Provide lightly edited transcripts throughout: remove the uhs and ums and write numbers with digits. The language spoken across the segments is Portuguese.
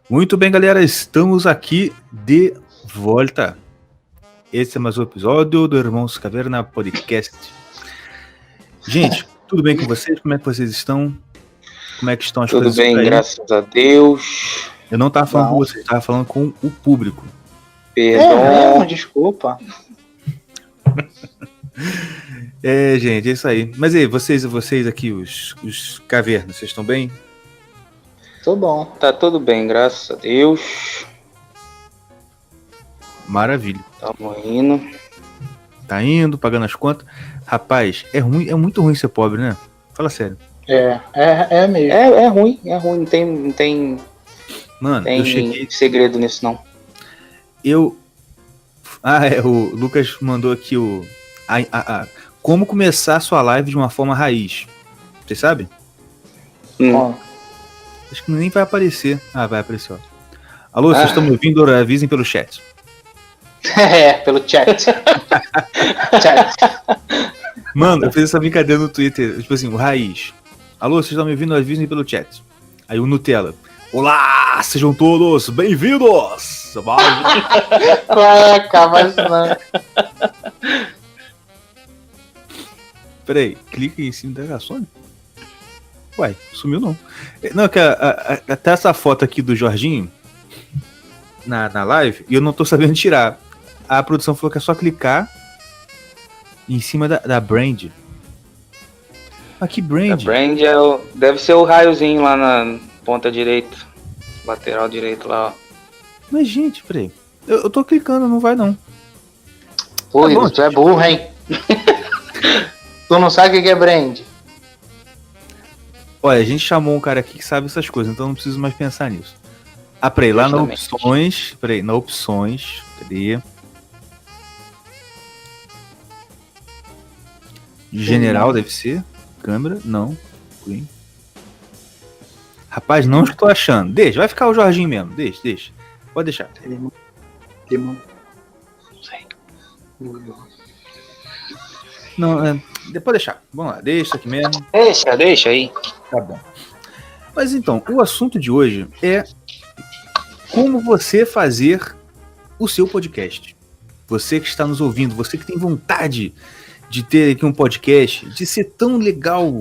Muito bem, galera, estamos aqui de volta. Esse é mais um episódio do Irmãos Caverna Podcast. Gente, tudo bem com vocês? Como é que vocês estão? Como é que estão as Tudo coisas bem, por aí? graças a Deus. Eu não estava falando com vocês, estava falando com o público. Perdão. Desculpa. Gente, é isso aí. Mas aí, vocês aqui, os cavernas, vocês estão bem? Tô bom. Tá tudo bem, graças a Deus. Maravilha. Tamo indo. Tá indo, pagando as contas. Rapaz, é muito ruim ser pobre, né? Fala sério. É mesmo. É ruim. Não tem Mano, eu cheguei... segredo nisso, não. O Lucas mandou aqui como começar a sua live de uma forma raiz. Vocês sabem? Acho que nem vai aparecer. Ah, vai aparecer, ó. Alô, vocês estão me ouvindo? Avisem pelo chat. Pelo chat. Mano, eu fiz essa brincadeira no Twitter. Tipo assim, o raiz. Alô, vocês estão me ouvindo? Avisem pelo chat. Aí o Nutella. Olá, sejam todos bem-vindos! Mas não. Peraí, clica em cima da Sony. Uai, sumiu não. Não, que até essa foto aqui do Jorginho na live, e eu não tô sabendo tirar. A produção falou que é só clicar em cima da brand. Ah, que brand? A brand deve ser o raiozinho lá na ponta direita. Lateral direito lá, ó. Mas, gente, peraí. Eu tô clicando, não vai não. Pô, Tá bom, tu é burro, hein? Tu não sabe o que é brand? Olha, a gente chamou um cara aqui que sabe essas coisas, então não preciso mais pensar nisso. Ah, peraí, lá na opções. Peraí, na opções. Cadê? General deve ser. Câmera? Não. Green. Rapaz, não estou achando. Deixa, vai ficar o Jorginho mesmo. Deixa. Pode deixar. Não, pode deixar. Vamos lá, deixa aqui mesmo. Deixa aí. Tá bom. Mas então, o assunto de hoje é como você fazer o seu podcast. Você que está nos ouvindo, você que tem vontade de ter aqui um podcast, de ser tão legal,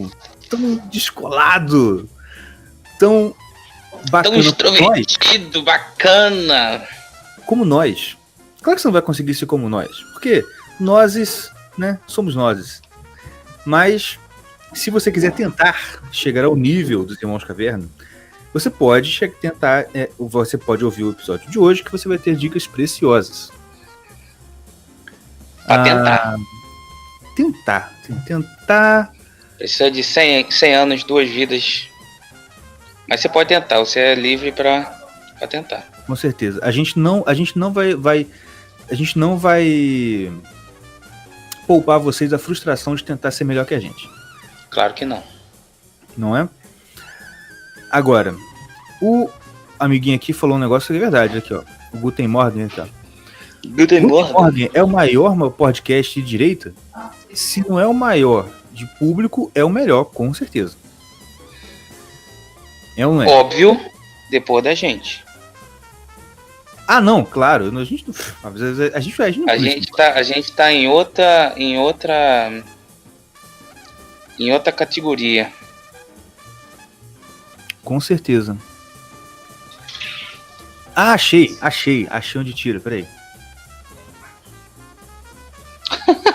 tão descolado, tão bacana, tão extrovertido, bacana. Como nós. Claro que você não vai conseguir ser como nós, porque nós, né, somos nós. Mas se você quiser tentar chegar ao nível dos Irmãos Caverna, você pode tentar, você pode ouvir o episódio de hoje, que você vai ter dicas preciosas. Pra tentar. Tentar. Precisa de 100 anos, 2 vidas. Mas você pode tentar, você é livre pra tentar. Com certeza. A gente não vai poupar vocês da frustração de tentar ser melhor que a gente. Claro que não. Não é? Agora, o amiguinho aqui falou um negócio que é verdade. Aqui, ó. O Guten Morgen aqui, ó. Guten Morgen é o maior podcast de direita? Se não é o maior de público, é o melhor, com certeza. É ou não é? Óbvio, depois da gente. Ah, não, claro. A gente tá em outra categoria. Com certeza. Ah, achei onde tira, peraí.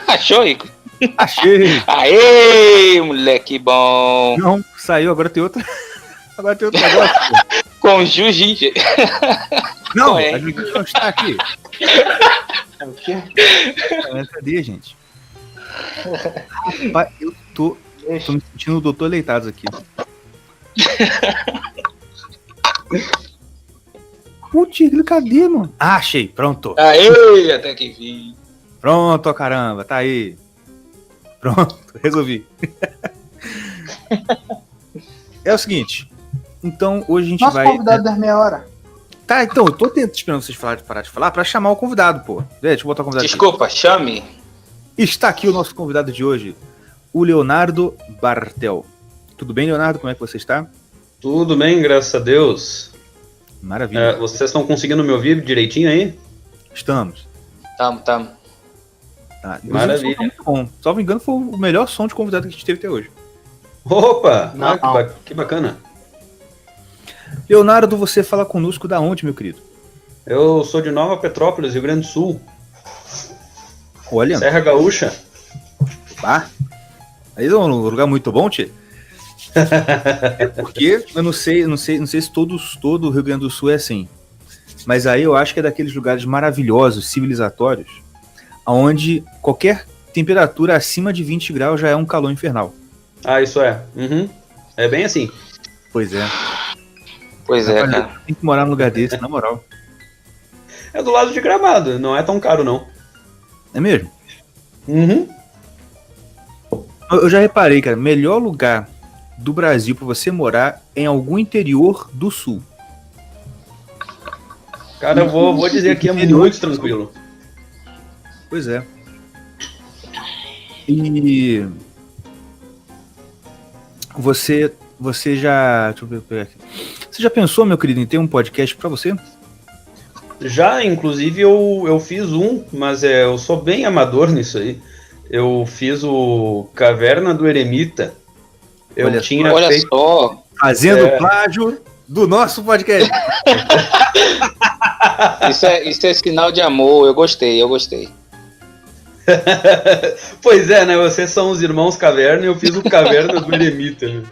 Achou, Igor? Achei! Aê, moleque bom! Não, saiu, agora tem outra. Agora tem outro negócio. Com Jiu-Jitsu. Não, a Jiu-Jitsu não está aqui. O quê? Cadê, gente? Rapaz, eu tô me sentindo o doutor Leitados aqui. Putz, cadê, mano? Ah, achei, pronto. Aê, até que vim. Pronto, caramba, tá aí. Pronto, resolvi. É o seguinte, então hoje a gente vai... Nosso convidado das meia hora. Tá, então, eu tô esperando vocês parar de falar pra chamar o convidado, pô. Deixa eu botar o convidado. Desculpa, aqui. Chame. Está aqui o nosso convidado de hoje, o Leonardo Bartel. Tudo bem, Leonardo? Como é que você está? Tudo bem, graças a Deus. Maravilha. Vocês estão conseguindo me ouvir direitinho aí? Estamos. Tamo. Tá. Maravilha. O som tá muito bom. Salvo engano, foi o melhor som de convidado que a gente teve até hoje. Opa! Não. Que bacana. Leonardo, você fala conosco da onde, meu querido? Eu sou de Nova Petrópolis, Rio Grande do Sul. Olha, Serra Gaúcha. pá. Aí é um lugar muito bom, tchê. É porque eu não sei se todo o Rio Grande do Sul é assim. Mas aí eu acho que é daqueles lugares maravilhosos, civilizatórios, onde qualquer temperatura acima de 20 graus já é um calor infernal. Ah, isso é. Uhum. É bem assim. Pois é. Pois é, Rapaz, cara. tem que morar num lugar desse, na moral. É do lado de Gramado, não é tão caro não. É mesmo? Uhum. Eu já reparei, cara, melhor lugar do Brasil pra você morar é em algum interior do sul. Cara, eu vou dizer que é muito tranquilo. Pois é. E você já, deixa eu ver, pegar aqui. Você já pensou, meu querido, em ter um podcast pra você? Já, inclusive, eu fiz um, mas eu sou bem amador nisso aí. Eu fiz o Caverna do Eremita. Eu Olha tinha Olha feito... só. Fazendo plágio do nosso podcast. Isso é sinal de amor. Eu gostei. Pois é, né? Vocês são os irmãos Caverna e eu fiz o Caverna do Eremita. Né?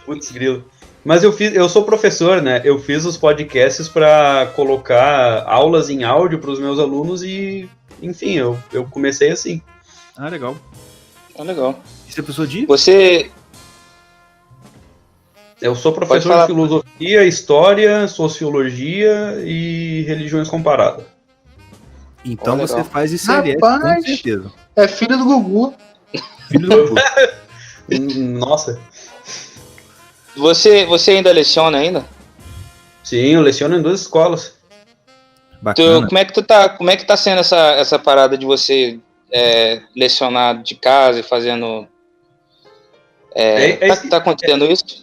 Putz, grilo. Mas eu sou professor, né? Eu fiz os podcasts para colocar aulas em áudio para os meus alunos e, enfim, eu comecei assim. Ah, legal. Legal. E você é pessoa de? Você. Eu sou Pode professor falar. de filosofia, história, sociologia e religiões comparadas. Então Legal. você faz ICLS, Rapaz. com certeza. É filho do Gugu. Filho do Gugu. Nossa. Você ainda leciona ainda? Sim, eu leciono em 2 escolas. Bacana. Como é que tá sendo essa parada de você lecionar de casa e fazendo. Tá acontecendo isso?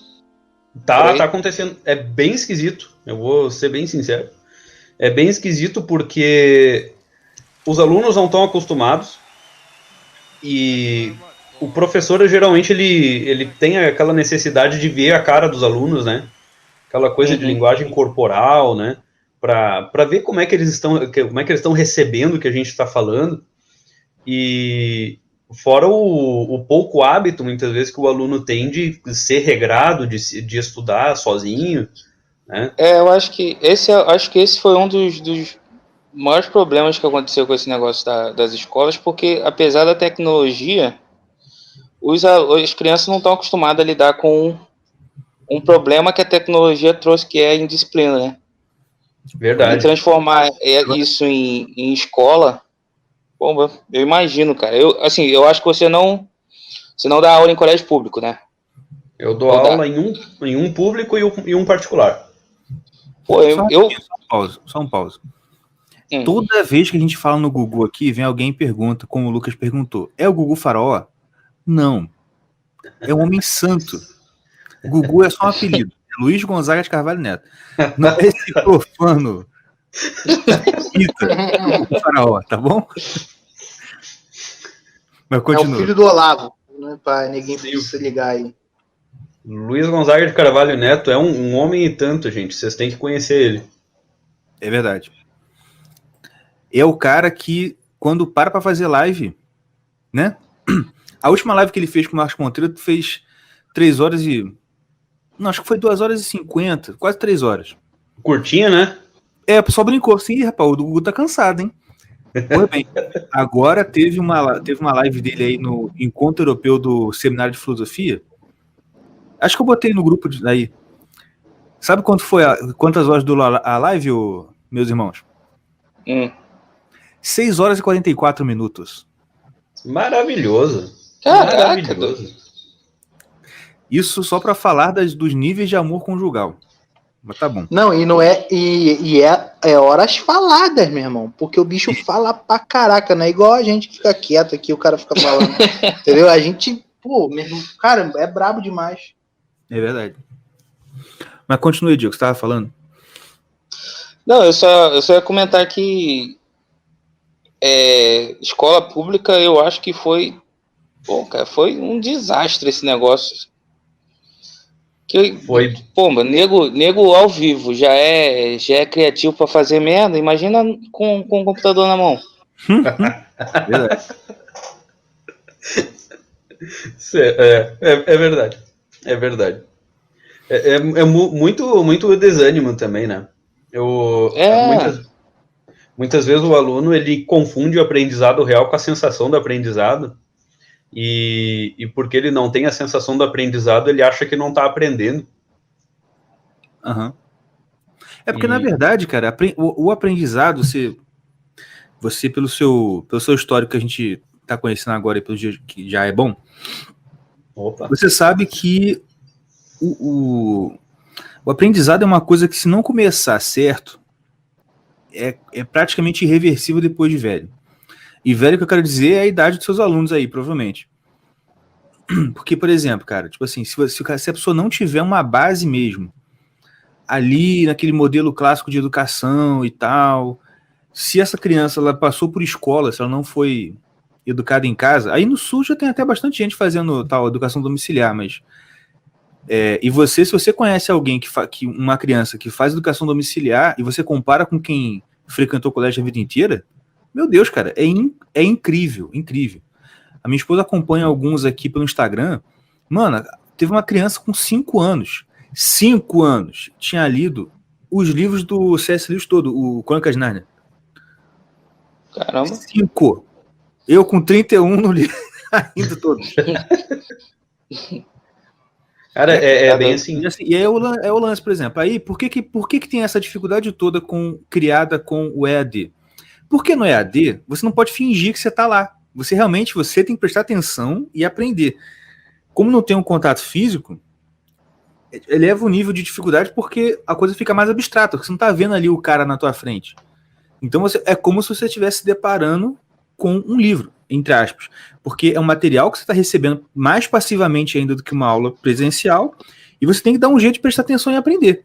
Tá acontecendo. É bem esquisito. Eu vou ser bem sincero. É bem esquisito porque os alunos não estão acostumados e o professor geralmente ele tem aquela necessidade de ver a cara dos alunos, né? Aquela coisa de linguagem corporal, né? Para ver como é que eles estão recebendo o que a gente está falando. E fora o pouco hábito, muitas vezes, que o aluno tem de ser regrado, de estudar sozinho, né? Eu acho que esse foi um dos maiores problemas que aconteceu com esse negócio das escolas, porque apesar da tecnologia, as crianças não estão acostumadas a lidar com um problema que a tecnologia trouxe, que é a indisciplina, né? E Verdade. transformar isso em escola, bom, eu imagino, cara. Eu acho que você não dá aula em colégio público, né? Eu dou aula em um público e um particular. Pô, Só um pause. Toda vez que a gente fala no Gugu aqui, vem alguém e pergunta, como o Lucas perguntou, é o Gugu Faraó? Não. É um homem santo. O Gugu é só um apelido. É Luiz Gonzaga de Carvalho Neto. Não é esse profano. Gugu Faraó, tá bom? Mas continua. É o filho do Olavo, né? Pra ninguém se ligar aí. Luiz Gonzaga de Carvalho Neto é um homem e tanto, gente. Vocês têm que conhecer ele. É verdade. É o cara que, quando para fazer live, né? A última live que ele fez com o Marcos Monteiro fez 3 horas e... Não, acho que foi 2 horas e 50, quase 3 horas. Curtinha, né? O pessoal brincou assim, rapaz, o Gugu tá cansado, hein? Pois bem, agora teve uma live dele aí no Encontro Europeu do Seminário de Filosofia. Acho que eu botei no grupo aí. Sabe quantas horas durou a live, meus irmãos? 6 horas e 44 minutos. Maravilhoso. Caraca, Maravilhoso. Isso só pra falar dos níveis de amor conjugal. Mas tá bom. Não, e não é. É horas faladas, meu irmão. Porque o bicho fala pra caraca, não é igual a gente que fica quieto aqui, o cara fica falando. Entendeu? A gente, cara, é brabo demais. É verdade. Mas continue, Diego, você tava falando? Não, eu só ia comentar que escola pública eu acho que foi. Pô, cara, foi um desastre esse negócio. Foi. Pô, mano, nego ao vivo já é criativo pra fazer merda. Imagina com o computador na mão. Verdade. É verdade. É verdade. Muito desânimo também, né? Muitas vezes o aluno ele confunde o aprendizado real com a sensação do aprendizado. E porque ele não tem a sensação do aprendizado, ele acha que não está aprendendo. Uhum. É porque, na verdade, cara, o aprendizado, você pelo seu histórico que a gente está conhecendo agora e pelo dia que já é bom, você sabe que o aprendizado é uma coisa que, se não começar certo, é praticamente irreversível depois de velho. E velho, que eu quero dizer, é a idade dos seus alunos aí, provavelmente. Porque, por exemplo, cara, tipo assim, se a pessoa não tiver uma base mesmo, ali naquele modelo clássico de educação e tal, se essa criança ela passou por escola, se ela não foi educada em casa, aí no Sul já tem até bastante gente fazendo tal educação domiciliar, mas se você conhece alguém uma criança que faz educação domiciliar e você compara com quem frequentou o colégio a vida inteira, meu Deus, cara, é incrível, incrível. A minha esposa acompanha alguns aqui pelo Instagram. Mano, teve uma criança com 5 anos. 5 anos. Tinha lido os livros do C.S. Lewis todo, o Crônicas de Nárnia. Caramba. 5. Eu com 31 no livro ainda todos. Cara, é bem assim. E é o lance, por exemplo. Aí, por que tem essa dificuldade toda criada com o EAD? Porque no EAD, você não pode fingir que você está lá. Você tem que prestar atenção e aprender. Como não tem um contato físico, eleva o nível de dificuldade porque a coisa fica mais abstrata, porque você não está vendo ali o cara na tua frente. Então é como se você estivesse se deparando com um livro, entre aspas. Porque é um material que você está recebendo mais passivamente ainda do que uma aula presencial, e você tem que dar um jeito de prestar atenção e aprender.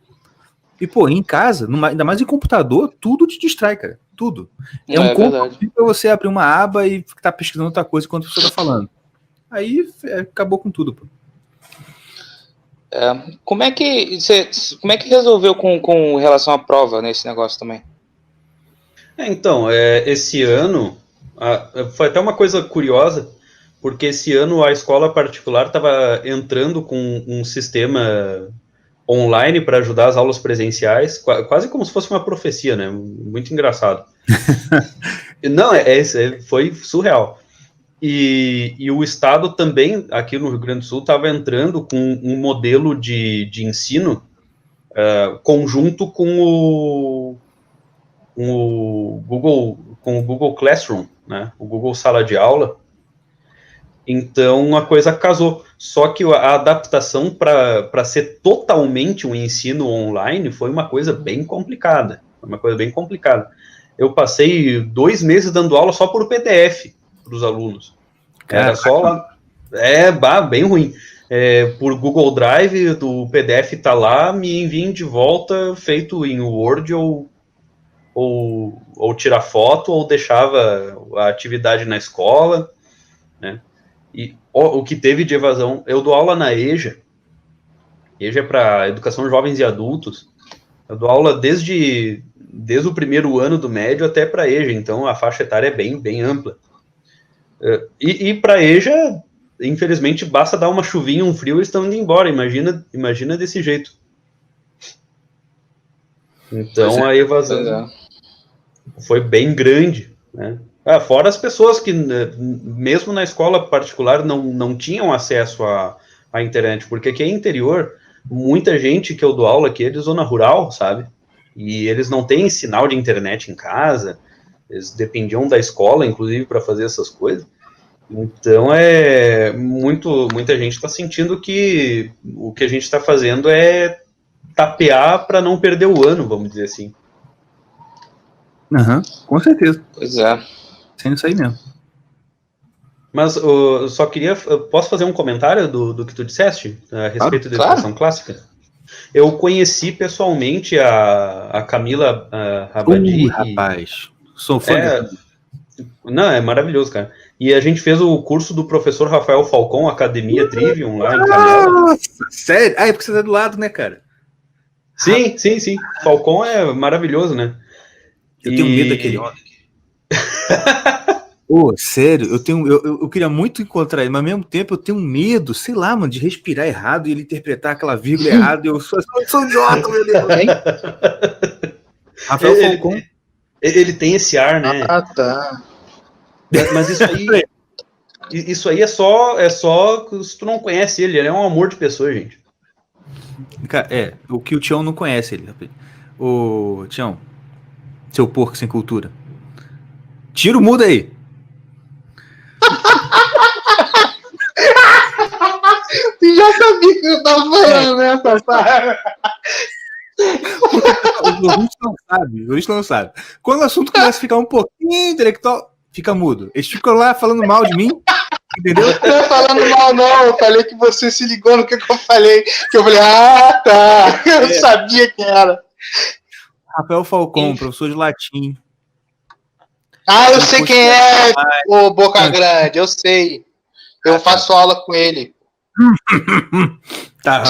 E, pô, em casa, ainda mais em computador, tudo te distrai, cara. Tudo. É um convite pra você abrir uma aba e ficar pesquisando outra coisa enquanto a pessoa tá falando. Aí acabou com tudo, pô. Como é que resolveu com relação à prova nesse negócio também? Então, esse ano, foi até uma coisa curiosa, porque esse ano a escola particular estava entrando com um sistema online para ajudar as aulas presenciais, quase como se fosse uma profecia, né? Muito engraçado. Não, foi surreal. E o Estado também, aqui no Rio Grande do Sul, estava entrando com um modelo de ensino conjunto com o Google Classroom, né? O Google Sala de Aula. Então, a coisa casou. Só que a adaptação para ser totalmente um ensino online foi uma coisa bem complicada. Eu passei 2 meses dando aula só por PDF para os alunos. Era só lá. Bem ruim. Por Google Drive, o PDF está lá, me enviem de volta, feito em Word ou tirar foto, ou deixava a atividade na escola, né? E o que teve de evasão, eu dou aula na EJA. EJA é para Educação Jovens e Adultos. Eu dou aula desde o primeiro ano do médio até para EJA, então a faixa etária é bem, bem ampla. E para EJA, infelizmente, basta dar uma chuvinha, um frio, eles estão indo embora. Imagina desse jeito. Então a evasão foi bem grande, né? Fora as pessoas que, mesmo na escola particular, não tinham acesso à internet, porque aqui é interior, muita gente que eu dou aula aqui é de zona rural, sabe? E eles não têm sinal de internet em casa, eles dependiam da escola, inclusive, para fazer essas coisas. Então, muita gente está sentindo que o que a gente está fazendo é tapear para não perder o ano, vamos dizer assim. Com certeza. Pois é. Sendo isso aí mesmo. Mas eu só queria... Posso fazer um comentário do que tu disseste a respeito da educação clássica? Eu conheci pessoalmente a Camila Rabadi. Rapaz, sou fã dela. Não, é maravilhoso, cara. E a gente fez o curso do professor Rafael Falcon, Academia Trivium, lá em Canela. Nossa, sério? Ah, é porque você tá do lado, né, cara? Sim. Falcon é maravilhoso, né? Eu tenho medo daquele homem. Sério, eu queria muito encontrar ele, mas ao mesmo tempo eu tenho medo, sei lá, mano, de respirar errado e ele interpretar aquela vírgula errada. Eu sou idiota, meu Deus. Rafael Falcon. Ele tem esse ar, né? Ah, tá. Mas isso aí é só se tu não conhece ele é um amor de pessoa, gente. O que o Tião não conhece ele. Ô, Tião, seu porco sem cultura. Tira o mudo aí. Tu já sabia que eu tava falando, né, safado? O ouvinte não sabe. Quando o assunto começa a ficar um pouquinho intelectual, fica mudo. Eles ficam lá falando mal de mim, entendeu? Não é falando mal, não. Eu falei que você se ligou no que eu falei. Que eu falei, tá. Eu sabia quem era. Rafael Falcon, professor de latim. Ah, eu sei quem é, o Boca Grande, eu sei. Eu faço aula com ele. Tá.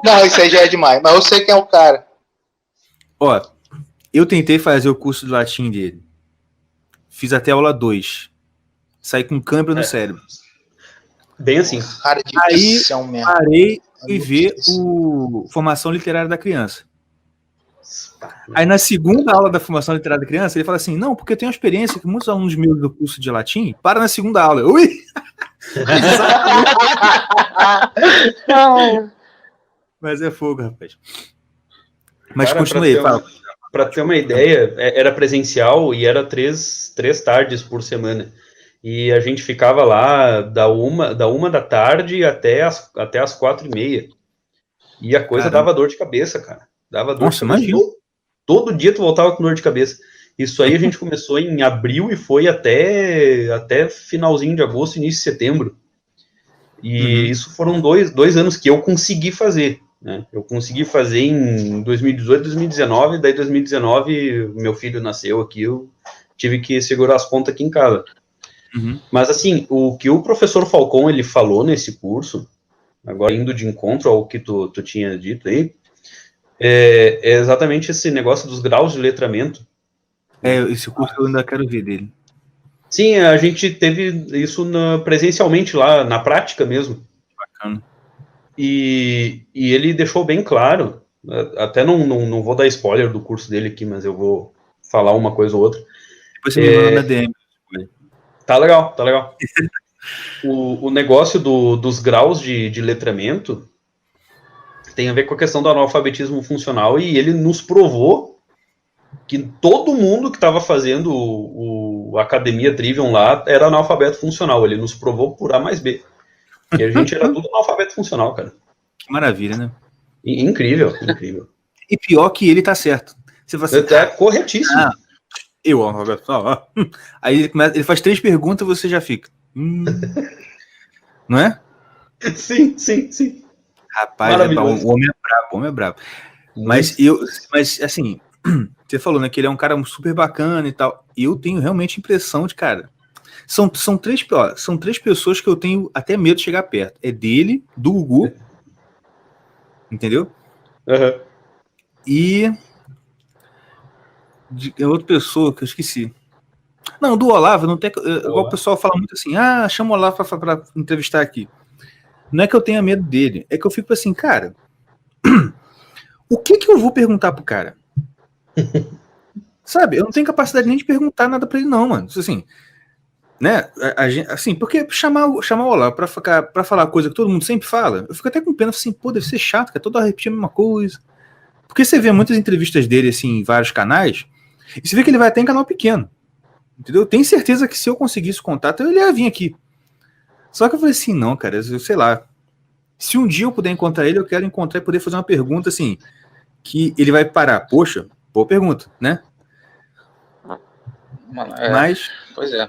Não, isso aí já é demais, mas eu sei quem é o cara. Ó, eu tentei fazer o curso de latim dele. Fiz até aula 2. Saí com câimbra no cérebro. Bem assim. Cara de Aí mesmo. parei e ver o Formação Literária da Criança. Aí na segunda aula da Formação Literária da Criança, ele fala assim, não, porque eu tenho uma experiência que muitos alunos meus do curso de latim param na segunda aula. Ui! Mas é fogo, rapaz. Mas cara, continue aí, fala. Para ter uma ideia, era presencial e era três tardes por semana. E a gente ficava lá da uma da tarde até as 4:30. E a coisa dava dor de cabeça, cara. Dava dor de cabeça. Todo dia tu voltava com dor de cabeça. Isso aí a gente começou em abril e foi até finalzinho de agosto, início de setembro. E isso foram dois anos que eu consegui fazer. Né? Eu consegui fazer em 2018, 2019, daí 2019 meu filho nasceu aqui, eu tive que segurar as pontas aqui em casa. Mas assim, o que o professor Falcon ele falou nesse curso, agora indo de encontro ao que tu tinha dito aí, é exatamente esse negócio dos graus de letramento. Esse curso eu ainda quero ver dele. Sim, a gente teve isso presencialmente lá, na prática mesmo. Bacana. E ele deixou bem claro, até não vou dar spoiler do curso dele aqui, mas eu vou falar uma coisa ou outra. Depois você me manda na DM. Tá legal. O negócio dos graus de letramento tem a ver com a questão do analfabetismo funcional, e ele nos provou que todo mundo que estava fazendo o Academia Trivium lá era analfabeto funcional. Ele nos provou por A mais B. Que a gente era tudo analfabeto funcional, cara. Que maravilha, né? Incrível. E pior que ele tá certo. Você fala assim, é corretíssimo. Analfabeto funcional. Aí ele faz 3 perguntas e você já fica. Não é? Sim. Rapaz, o homem é brabo. Mas assim, você falou, né, que ele é um cara super bacana e tal. E eu tenho realmente a impressão de, cara, são 3 pessoas que eu tenho até medo de chegar perto. É dele, do Gugu, entendeu? E de outra pessoa que eu esqueci. Não, do Olavo, não tem. Igual o pessoal fala muito assim, chama o Olavo pra entrevistar aqui. Não é que eu tenha medo dele, é que eu fico assim, cara, o que eu vou perguntar pro cara? Sabe, eu não tenho capacidade nem de perguntar nada pra ele, não, mano. Assim, né? Assim, porque chamar o Olavo pra falar coisa que todo mundo sempre fala, eu fico até com pena, assim, pô, deve ser chato, cara, toda hora repetir a mesma coisa. Porque você vê muitas entrevistas dele, assim, em vários canais, e você vê que ele vai até em canal pequeno. Entendeu? Eu tenho certeza que se eu conseguisse o contato, ele ia vir aqui. Só que eu falei assim, não, cara, eu sei lá. Se um dia eu puder encontrar ele, eu quero encontrar e poder fazer uma pergunta, assim, que ele vai parar. Poxa, boa pergunta, né? Mas... Pois é.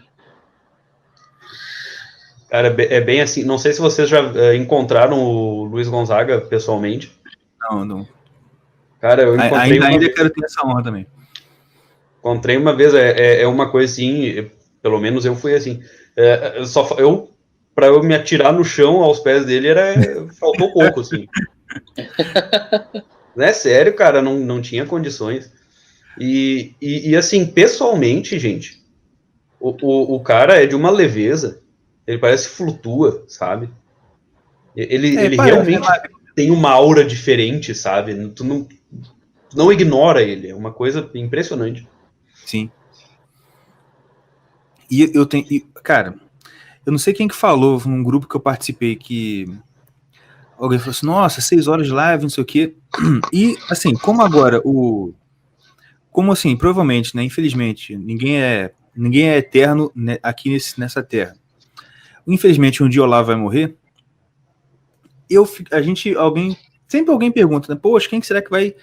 Cara, é bem assim. Não sei se vocês já encontraram o Luiz Gonzaga pessoalmente. Não. Cara, eu encontrei ainda quero ter essa honra também. Encontrei uma vez, é uma coisa assim, pelo menos eu fui assim. Pra eu me atirar no chão aos pés dele, faltou pouco, assim. É sério, cara, não tinha condições. E assim, pessoalmente, gente, o cara é de uma leveza, ele parece que flutua, sabe? Ele realmente tem uma aura diferente, sabe? Tu não ignora ele, é uma coisa impressionante. Sim. E eu tenho. Cara, eu não sei quem que falou num grupo que eu participei que alguém falou assim, nossa, 6 horas de live, não sei o quê. E, assim, como agora como assim, provavelmente, né, infelizmente, ninguém é eterno, né, aqui nessa terra. Infelizmente, um dia o Olavo vai morrer. Sempre alguém pergunta, né, poxa, quem será que vai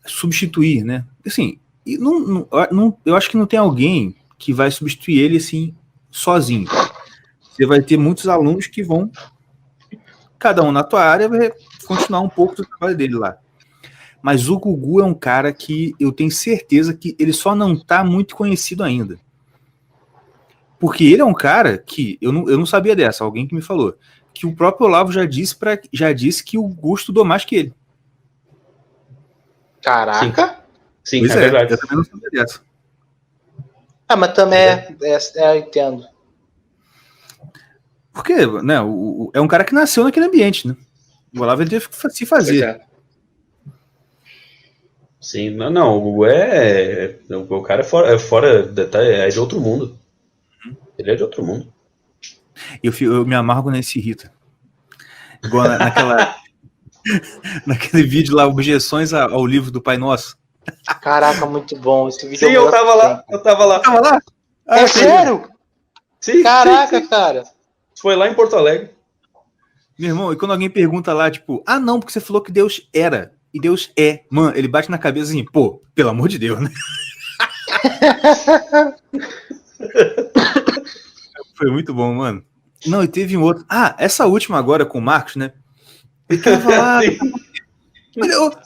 substituir, né? Assim, eu acho que não tem alguém que vai substituir ele, assim, sozinho. Você vai ter muitos alunos que vão, cada um na tua área, vai continuar um pouco do trabalho dele lá. Mas o Gugu é um cara que eu tenho certeza que ele só não tá muito conhecido ainda. Porque ele é um cara que, eu não sabia dessa, alguém que me falou, que o próprio Olavo já disse que o Gugu estudou mais que ele. Caraca! Sim, Pois é verdade. Eu também não sabia dessa. Ah, mas também eu entendo. Porque, né, é um cara que nasceu naquele ambiente, né? O Olavo ele teve que se fazer. Sim, não, o Gugu o cara é de outro mundo. Ele é de outro mundo. Eu me amargo nesse irrita. Igual naquele vídeo lá, objeções ao livro do Pai Nosso. Caraca, muito bom. Esse vídeo Sim, eu tava lá. Tava lá? É sério? Sim. Caraca, sim. cara. Foi lá em Porto Alegre. Meu irmão, e quando alguém pergunta lá, tipo, não, porque você falou que Deus era, e Deus é. Mano, ele bate na cabeça assim, pô, pelo amor de Deus, né? Foi muito bom, mano. Não, e teve um outro. Essa última agora com o Marcos, né? Ele tava lá.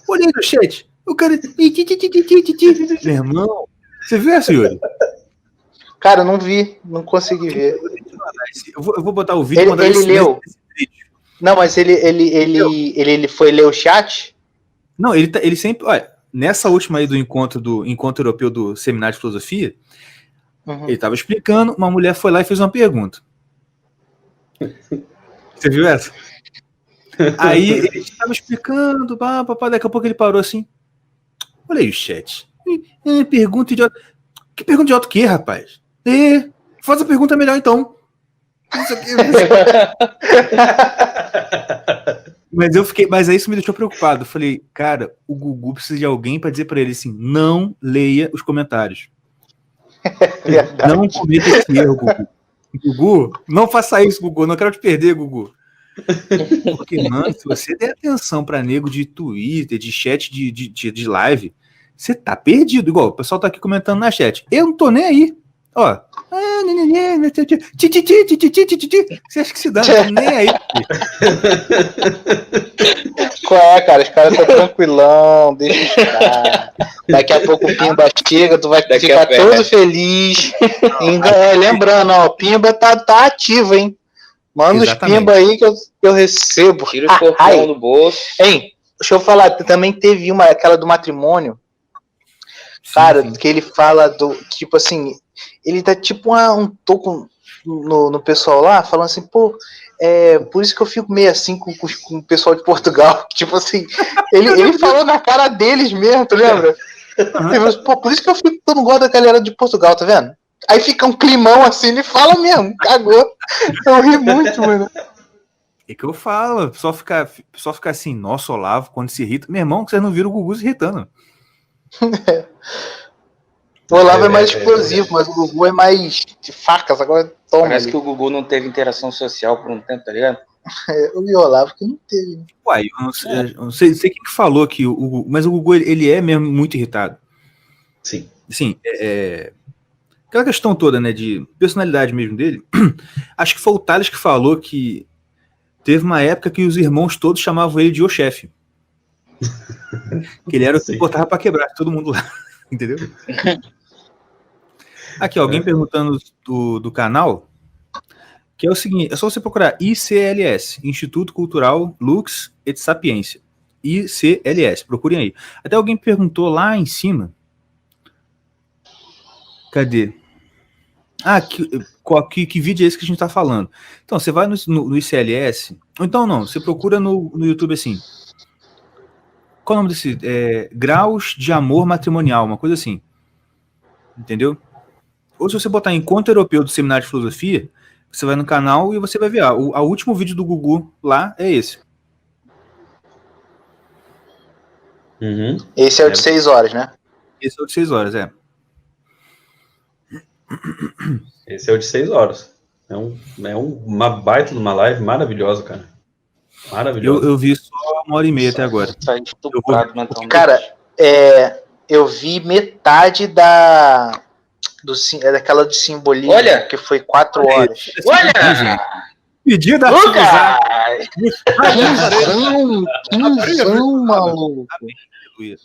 Olhei no chat. O cara. Meu irmão, você viu essa, Yuri? Cara, eu não vi, não consegui ver. Eu vou botar o vídeo. Ele leu. Não, mas ele foi ler o chat? Não, ele sempre. Olha, nessa última aí do encontro europeu do Seminário de Filosofia, ele tava explicando, uma mulher foi lá e fez uma pergunta. Você viu essa? Aí ele estava explicando, daqui a pouco ele parou assim. Olha aí o chat. Pergunta idiota. Que pergunta idiota o quê, rapaz? Faz a pergunta melhor então. Isso aqui. Mas aí isso me deixou preocupado. Eu falei, cara, o Gugu precisa de alguém para dizer para ele assim: não leia os comentários. Não cometa esse erro, Gugu. Gugu, não faça isso, Gugu. Não quero te perder, Gugu. Porque, mano, se você der atenção para nego de Twitter, de chat de live, você tá perdido. Igual o pessoal tá aqui comentando na chat. Eu não tô nem aí. Ó. Você acha que se dá? Não tô nem aí. Qual é, cara? Os caras estão tranquilão, deixa os caras. Daqui a pouco o Pimba chega, tu vai ficar todo feliz. Lembrando, ó, o Pimba tá ativo, hein? Manda os Pimba aí que eu recebo. Tira o corpão do bolso. Hein, deixa eu falar, também teve aquela do matrimônio. Cara, sim. Que ele fala do, tipo assim, ele tá tipo um toco no pessoal lá, falando assim, pô, por isso que eu fico meio assim com o pessoal de Portugal. Tipo assim, ele falou na cara deles mesmo, tu lembra? Pô, por isso que eu não gosto da galera de Portugal, tá vendo? Aí fica um climão assim, ele fala mesmo, cagou. Eu ri muito, mano. É que eu falo, o pessoal fica assim, nossa, Olavo, quando se irrita. Meu irmão, que vocês não viram o Gugu se irritando. O Olavo é mais explosivo, mas o Gugu é mais de facas, agora toma. Parece que o Gugu não teve interação social por um tempo, tá ligado? O Olavo que não teve. Uai, eu não sei quem que falou que mas o Gugu, ele é mesmo muito irritado. Sim. Sim, aquela questão toda, né, de personalidade mesmo dele. Acho que foi o Thales que falou que teve uma época que os irmãos todos chamavam ele de o chefe. Que ele era o que botava pra quebrar todo mundo lá. Entendeu? Aqui, alguém perguntando do canal, que é o seguinte, é só você procurar ICLS, Instituto Cultural Lux et Sapiência. ICLS, procurem aí. Até alguém perguntou lá em cima. Cadê? Ah, que vídeo é esse que a gente tá falando? Então, você vai no ICLS, ou então não, você procura no YouTube assim. Qual é o nome desse? Graus de Amor Matrimonial, uma coisa assim. Entendeu? Ou se você botar Encontro Europeu do Seminário de Filosofia, você vai no canal e você vai ver. O último vídeo do Gugu lá é esse. Uhum. Esse é o de 6 horas, né? Esse é o de 6 horas, é. Esse é o de 6 horas. Uma baita de uma live maravilhosa, cara. Maravilhosa. Eu vi só 1h30 até agora. Tá estuprado mentalmente. Cara, eu vi metade daquela de simbolismo, Olha! que foi 4 horas. Olha! Pedido da Quinzão, maluco.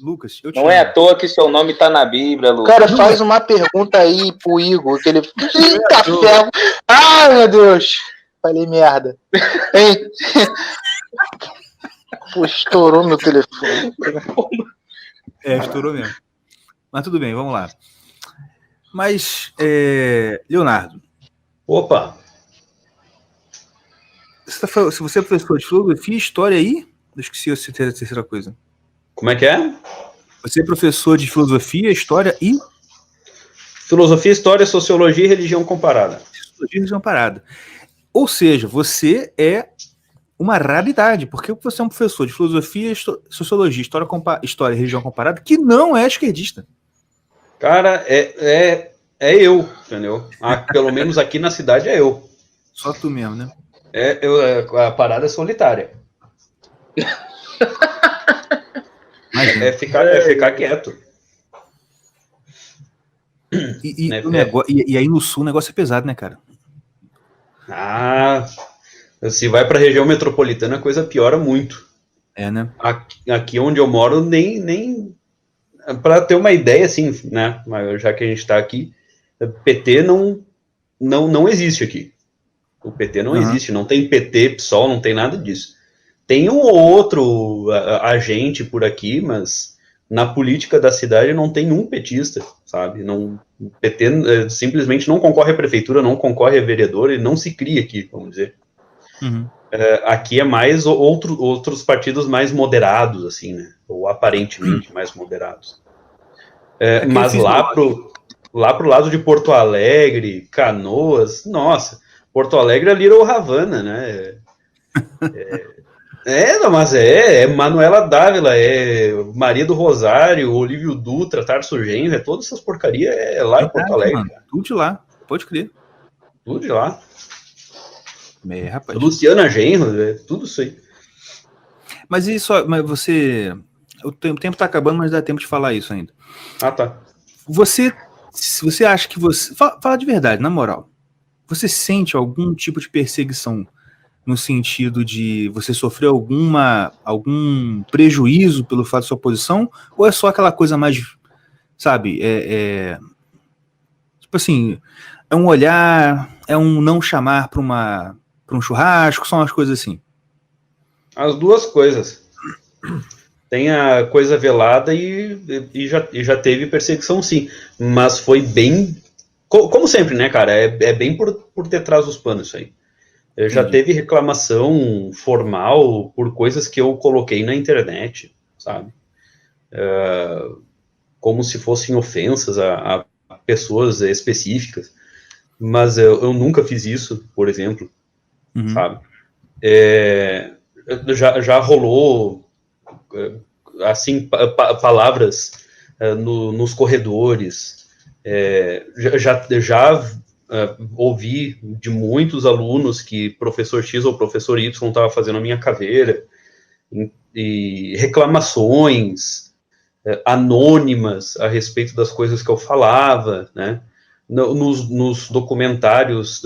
Lucas, eu te Não é à toa que seu nome tá na Bíblia, Lucas. Cara, faz uma pergunta aí pro Igor, que ele... Eita ferro! Ai, meu Deus! Falei merda. Hein? Pô, estourou meu telefone. Estourou mesmo. Mas tudo bem, vamos lá. Mas, Leonardo. Opa! Se você é professor de filosofia e história aí, eu esqueci a terceira coisa. Como é que é? Você é professor de filosofia, história e... Filosofia, história, sociologia e religião comparada. Sociologia e religião comparada. Ou seja, você é uma raridade, porque você é um professor de filosofia, sociologia, história e religião comparada que não é esquerdista. Cara, é eu, entendeu? Pelo menos aqui na cidade é eu. Só tu mesmo, né? A parada é solitária. É ficar quieto. E aí no sul o negócio é pesado, né, cara? Se vai pra região metropolitana a coisa piora muito. Né? Aqui onde eu moro, nem para ter uma ideia, assim, né? Já que a gente tá aqui, PT não existe aqui. O PT não existe, não tem PT, PSOL, não tem nada disso. Tem um ou outro agente por aqui, mas na política da cidade não tem um petista, sabe? O PT simplesmente não concorre à prefeitura, não concorre a vereador, ele não se cria aqui, vamos dizer. Uhum. Aqui é mais outros partidos mais moderados, assim, né? Ou aparentemente mais moderados. Mas lá pro lado de Porto Alegre, Canoas, nossa, Porto Alegre é Little Havana, né? Mas é Manuela Dávila, é Maria do Rosário, Olívio Dutra, Tarso Genro, todas essas porcarias lá em Porto Alegre. Mano, tudo de lá, pode crer. Tudo de lá. Rapaz. Luciana Genro, tudo isso aí. Mas você... O tempo tá acabando, mas dá tempo de falar isso ainda. Tá. Você acha que você... Fala de verdade, na moral. Você sente algum tipo de perseguição no sentido de você sofrer algum prejuízo pelo fato da sua posição? Ou é só aquela coisa mais, sabe, tipo assim, é um olhar, é um não chamar para um churrasco, são as coisas assim? As duas coisas. Tem a coisa velada e já teve perseguição, sim. Mas foi bem... Como sempre, né, cara? É bem por detrás dos panos isso aí. Já teve reclamação formal por coisas que eu coloquei na internet, sabe? Como se fossem ofensas a pessoas específicas. Mas eu nunca fiz isso, por exemplo, sabe? Já rolou, assim, palavras nos corredores. Já ouvi de muitos alunos que professor X ou professor Y estava fazendo a minha caveira, e reclamações anônimas a respeito das coisas que eu falava, né? Nos documentários,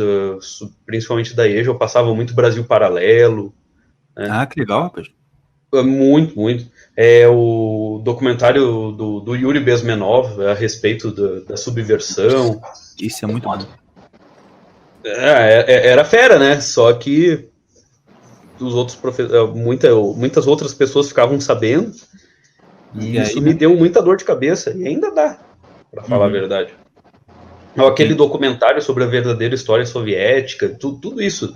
principalmente da EJA, eu passava muito Brasil Paralelo. Né? Que legal, rapaz. Muito, muito. É o documentário do Yuri Bezmenov a respeito da subversão. Isso é muito bom. Era fera, né? Só que os outros muitas outras pessoas ficavam sabendo e isso me deu muita dor de cabeça. E ainda dá, pra falar a verdade. Aquele documentário sobre a verdadeira história soviética, tudo isso.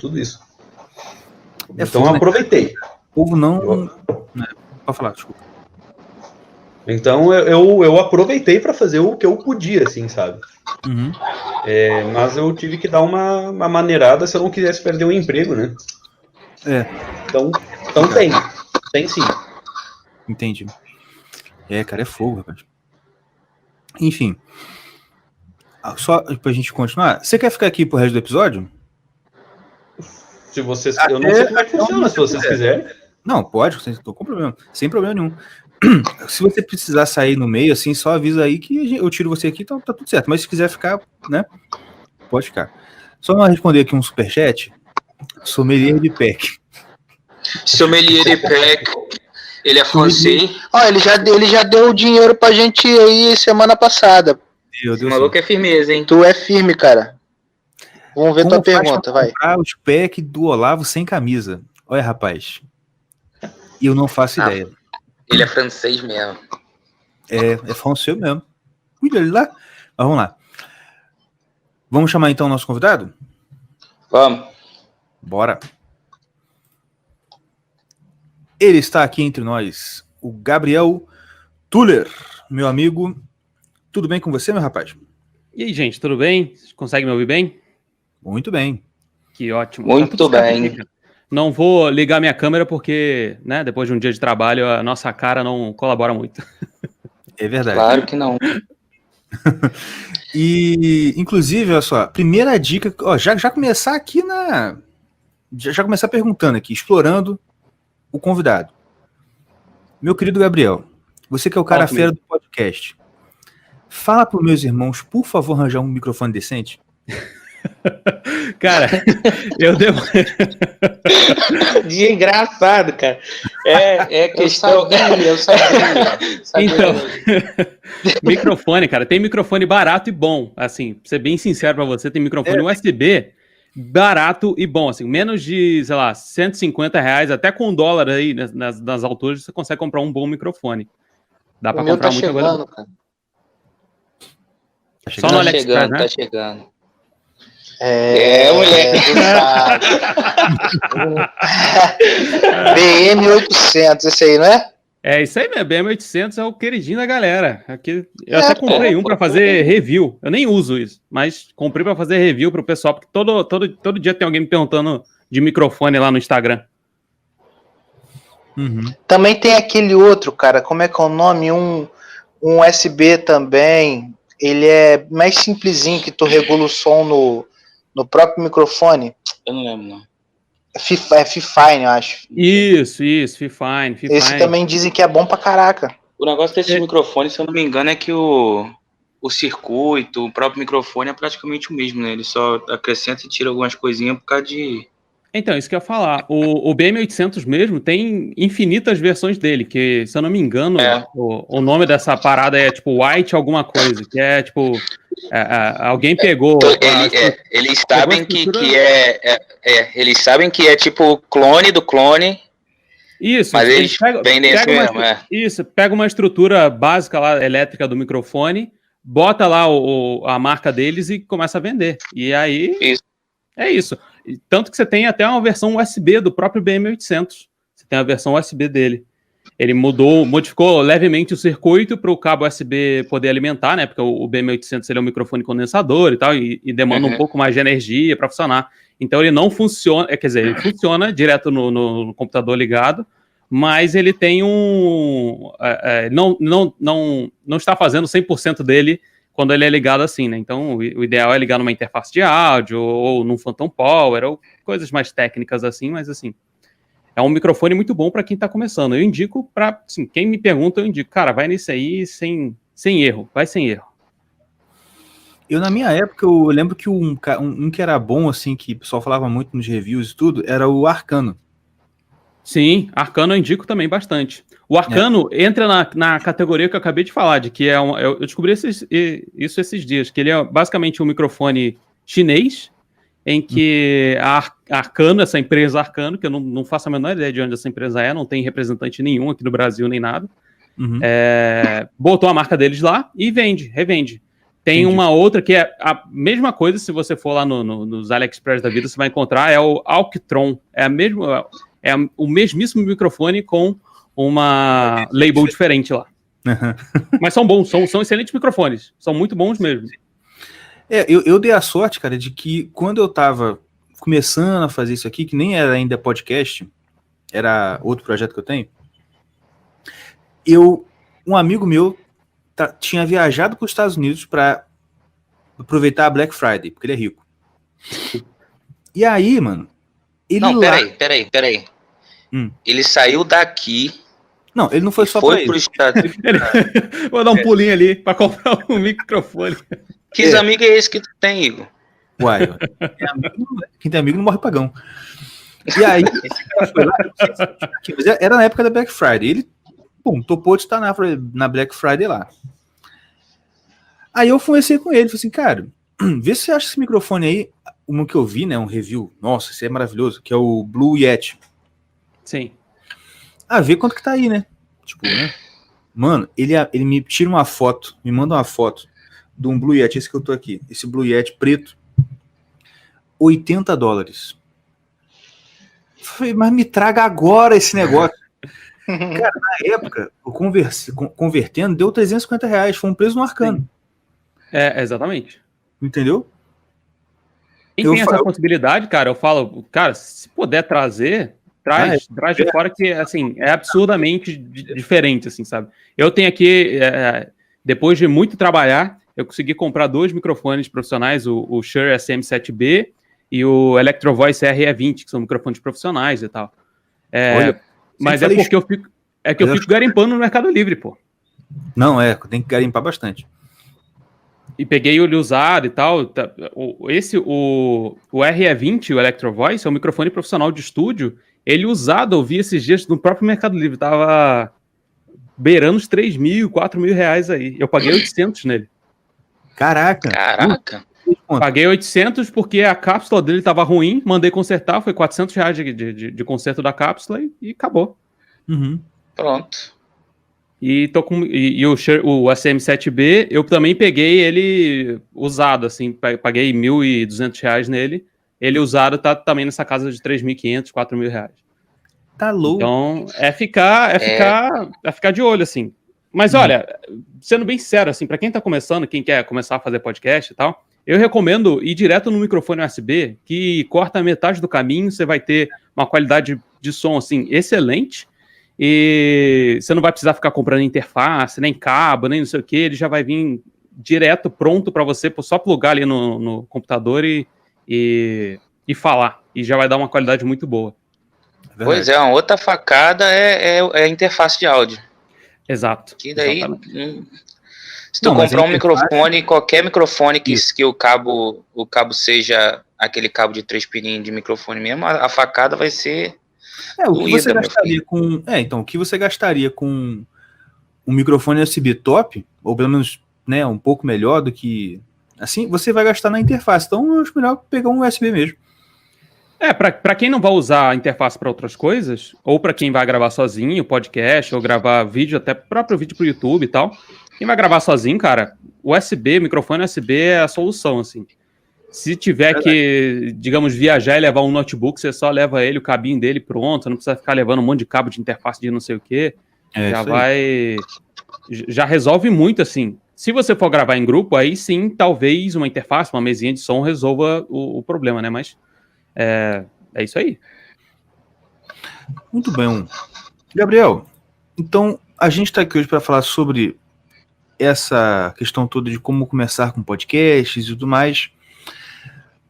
Então eu aproveitei. O povo não... Pode falar, desculpa. Então eu aproveitei para fazer o que eu podia, assim, sabe? Uhum. Mas eu tive que dar uma maneirada se eu não quisesse perder o emprego, né? Então tem sim. Entendi. Cara, é fogo, rapaz. Enfim. Só pra gente continuar, você quer ficar aqui pro resto do episódio? Se vocês... eu não sei como é que funciona, se vocês quiserem. Não, pode, sem problema nenhum. Se você precisar sair no meio, assim, só avisa aí que eu tiro você aqui, tá tudo certo. Mas se quiser ficar, né, pode ficar. Só não responder aqui um superchat. Sommelier de PEC. Sommelier de PEC. Ele é francês. Ele já deu o dinheiro pra gente aí semana passada. O maluco é firmeza, hein? Tu é firme, cara. Vamos ver tua pergunta, vai. Comprar os PEC do Olavo sem camisa. Olha, rapaz. E eu não faço ideia. Ele é francês mesmo. É francês mesmo. Cuida ele lá. Mas vamos lá. Vamos chamar então o nosso convidado? Vamos. Bora. Ele está aqui entre nós, o Gabriel Tuller, meu amigo. Tudo bem com você, meu rapaz? E aí, gente, tudo bem? Consegue me ouvir bem? Muito bem. Que ótimo. Muito bem. Não vou ligar minha câmera porque, né, depois de um dia de trabalho, a nossa cara não colabora muito. É verdade. Claro que não. E, inclusive, olha só, primeira dica, ó, já começar aqui já começar perguntando aqui, explorando o convidado. Meu querido Gabriel, você que é o cara fera do podcast, fala para os meus irmãos, por favor, arranjar um microfone decente. Cara, eu devo... Dia engraçado, cara. É questão... Eu sabia. Então, microfone, cara, tem microfone barato e bom, assim, pra ser bem sincero pra você, tem microfone USB barato e bom, assim, menos de, sei lá, R$150, até com $1 aí nas alturas, você consegue comprar um bom microfone. Dá pra comprar muita coisa. Só no AliExpress, né? Tá chegando. Moleque. BM800, esse aí, não é? É isso aí mesmo, BM800 é o queridinho da galera. Aqui, eu até comprei um para fazer review. Eu nem uso isso, mas comprei para fazer review pro pessoal, porque todo dia tem alguém me perguntando de microfone lá no Instagram. Uhum. Também tem aquele outro, cara, como é que é o nome? Um USB também. Ele é mais simplesinho, que tu regula o som no próprio microfone. Eu não lembro, não. É Fifine, eu acho. Isso, Fifine. Esse também dizem que é bom pra caraca. O negócio desse microfone, se eu não me engano, é que o circuito, o próprio microfone é praticamente o mesmo, né? Ele só acrescenta e tira algumas coisinhas por causa de... Então, isso que eu ia falar. O BM800 mesmo tem infinitas versões dele, que, se eu não me engano, o nome dessa parada é tipo White alguma coisa, que é tipo... alguém pegou... Eles sabem eles sabem que é tipo clone do clone. Isso, mas eles vendem isso mesmo, Isso, pega uma estrutura básica lá, elétrica do microfone, bota lá a marca deles e começa a vender. E aí... É isso. Tanto que você tem até uma versão USB do próprio BM800. Você tem a versão USB dele. Ele modificou levemente o circuito para o cabo USB poder alimentar, né? Porque o BM800 ele é um microfone condensador e tal, e demanda um pouco mais de energia para funcionar. Então ele não funciona, quer dizer, ele funciona direto no computador ligado, mas ele tem não está fazendo 100% dele quando ele é ligado assim, né? Então, o ideal é ligar numa interface de áudio, ou num Phantom Power, ou coisas mais técnicas assim, mas assim, é um microfone muito bom para quem tá começando. Eu indico para, assim, quem me pergunta, eu indico, cara, vai nisso aí sem erro, vai sem erro. Na minha época, eu lembro que um que era bom, assim, que o pessoal falava muito nos reviews e tudo, era o Arcano. Sim, Arcano eu indico também bastante. O Arcano entra na categoria que eu acabei de falar, de que eu descobri isso esses dias, que ele é basicamente um microfone chinês, em que a Arcano, essa empresa Arcano, que eu não faço a menor ideia de onde essa empresa é, não tem representante nenhum aqui no Brasil, nem nada, botou a marca deles lá e revende. Tem uma outra que é a mesma coisa, se você for lá nos AliExpress da vida, você vai encontrar, é o Alctron. É o mesmíssimo microfone com uma label diferente lá. Mas são bons, são excelentes microfones. São muito bons mesmo. Eu dei a sorte, cara, de que quando eu tava começando a fazer isso aqui, que nem era ainda podcast, era outro projeto que eu tenho, um amigo meu tinha viajado para os Estados Unidos para aproveitar a Black Friday, porque ele é rico. E aí, mano, Não, peraí. Ele saiu daqui. Não, ele não foi só para isso. Vou dar um pulinho ali para comprar um microfone. Que amigo é esse que tu tem, Igor? Uai, quem tem amigo não morre pagão. E aí, esse cara foi lá, era na época da Black Friday. Ele, topou de estar na Black Friday lá. Aí eu conversei com ele, falei assim, cara, vê se você acha esse microfone aí, uma que eu vi, né, um review, nossa, esse é maravilhoso, que é o Blue Yeti. Sim. Vê quanto que tá aí, né? Tipo, né? Mano, ele me tira uma foto, me manda uma foto de um Blue Yeti, esse que eu tô aqui, esse Blue Yeti preto, $80. Eu falei, mas me traga agora esse negócio. Cara, na época, eu convertendo, deu R$350, foi um preço no Arcano. Exatamente. Entendeu? Quem tem essa possibilidade, cara, eu falo, cara, se puder trazer, traz de fora, que, assim, é absurdamente diferente, assim, sabe? Eu tenho aqui, depois de muito trabalhar, eu consegui comprar 2 microfones profissionais, o Shure SM7B e o Electro Voice RE20, que são microfones profissionais e tal. Olha, mas é porque eu fico garimpando no Mercado Livre, pô. Não, tem que garimpar bastante. E peguei ele usado e tal. O RE20, o Electro Voice, é um microfone profissional de estúdio. Ele usado, eu vi esses dias no próprio Mercado Livre. Tava beirando os R$3.000, R$4.000 aí. Eu paguei 800 nele. Caraca! Paguei 800 porque a cápsula dele tava ruim. Mandei consertar, foi R$400 de conserto da cápsula e acabou. Pronto. E o SM7B, eu também peguei ele usado, assim, paguei R$1.200 nele. Ele usado tá também nessa casa de R$3.500, R$4.000. Tá louco. Então, é ficar de olho, assim. Mas olha, sendo bem sincero, assim, pra quem tá começando, quem quer começar a fazer podcast e tal, eu recomendo ir direto no microfone USB, que corta metade do caminho, você vai ter uma qualidade de som, assim, excelente. E você não vai precisar ficar comprando interface, nem cabo, nem não sei o que, ele já vai vir direto, pronto para você, só plugar ali no computador e falar, e já vai dar uma qualidade muito boa. Pois é, uma outra facada é a interface de áudio. Exato. Que daí, se tu comprar um microfone, qualquer microfone que o cabo seja aquele cabo de 3 pininhos de microfone mesmo, a facada vai ser... o que você gastaria com... então, o que você gastaria com um microfone USB top, ou pelo menos, né, um pouco melhor do que... Assim, você vai gastar na interface. Então, eu acho melhor pegar um USB mesmo. Para quem não vai usar a interface para outras coisas, ou para quem vai gravar sozinho, podcast, ou gravar vídeo, até próprio vídeo pro YouTube e tal, quem vai gravar sozinho, cara, microfone USB é a solução, assim. Se tiver que, digamos, viajar e levar um notebook, você só leva ele, o cabinho dele pronto, não precisa ficar levando um monte de cabo de interface de não sei o que. Já resolve muito, assim. Se você for gravar em grupo, aí sim, talvez uma interface, uma mesinha de som resolva o problema, né? Mas é isso aí. Muito bem. Gabriel, então a gente está aqui hoje para falar sobre essa questão toda de como começar com podcasts e tudo mais.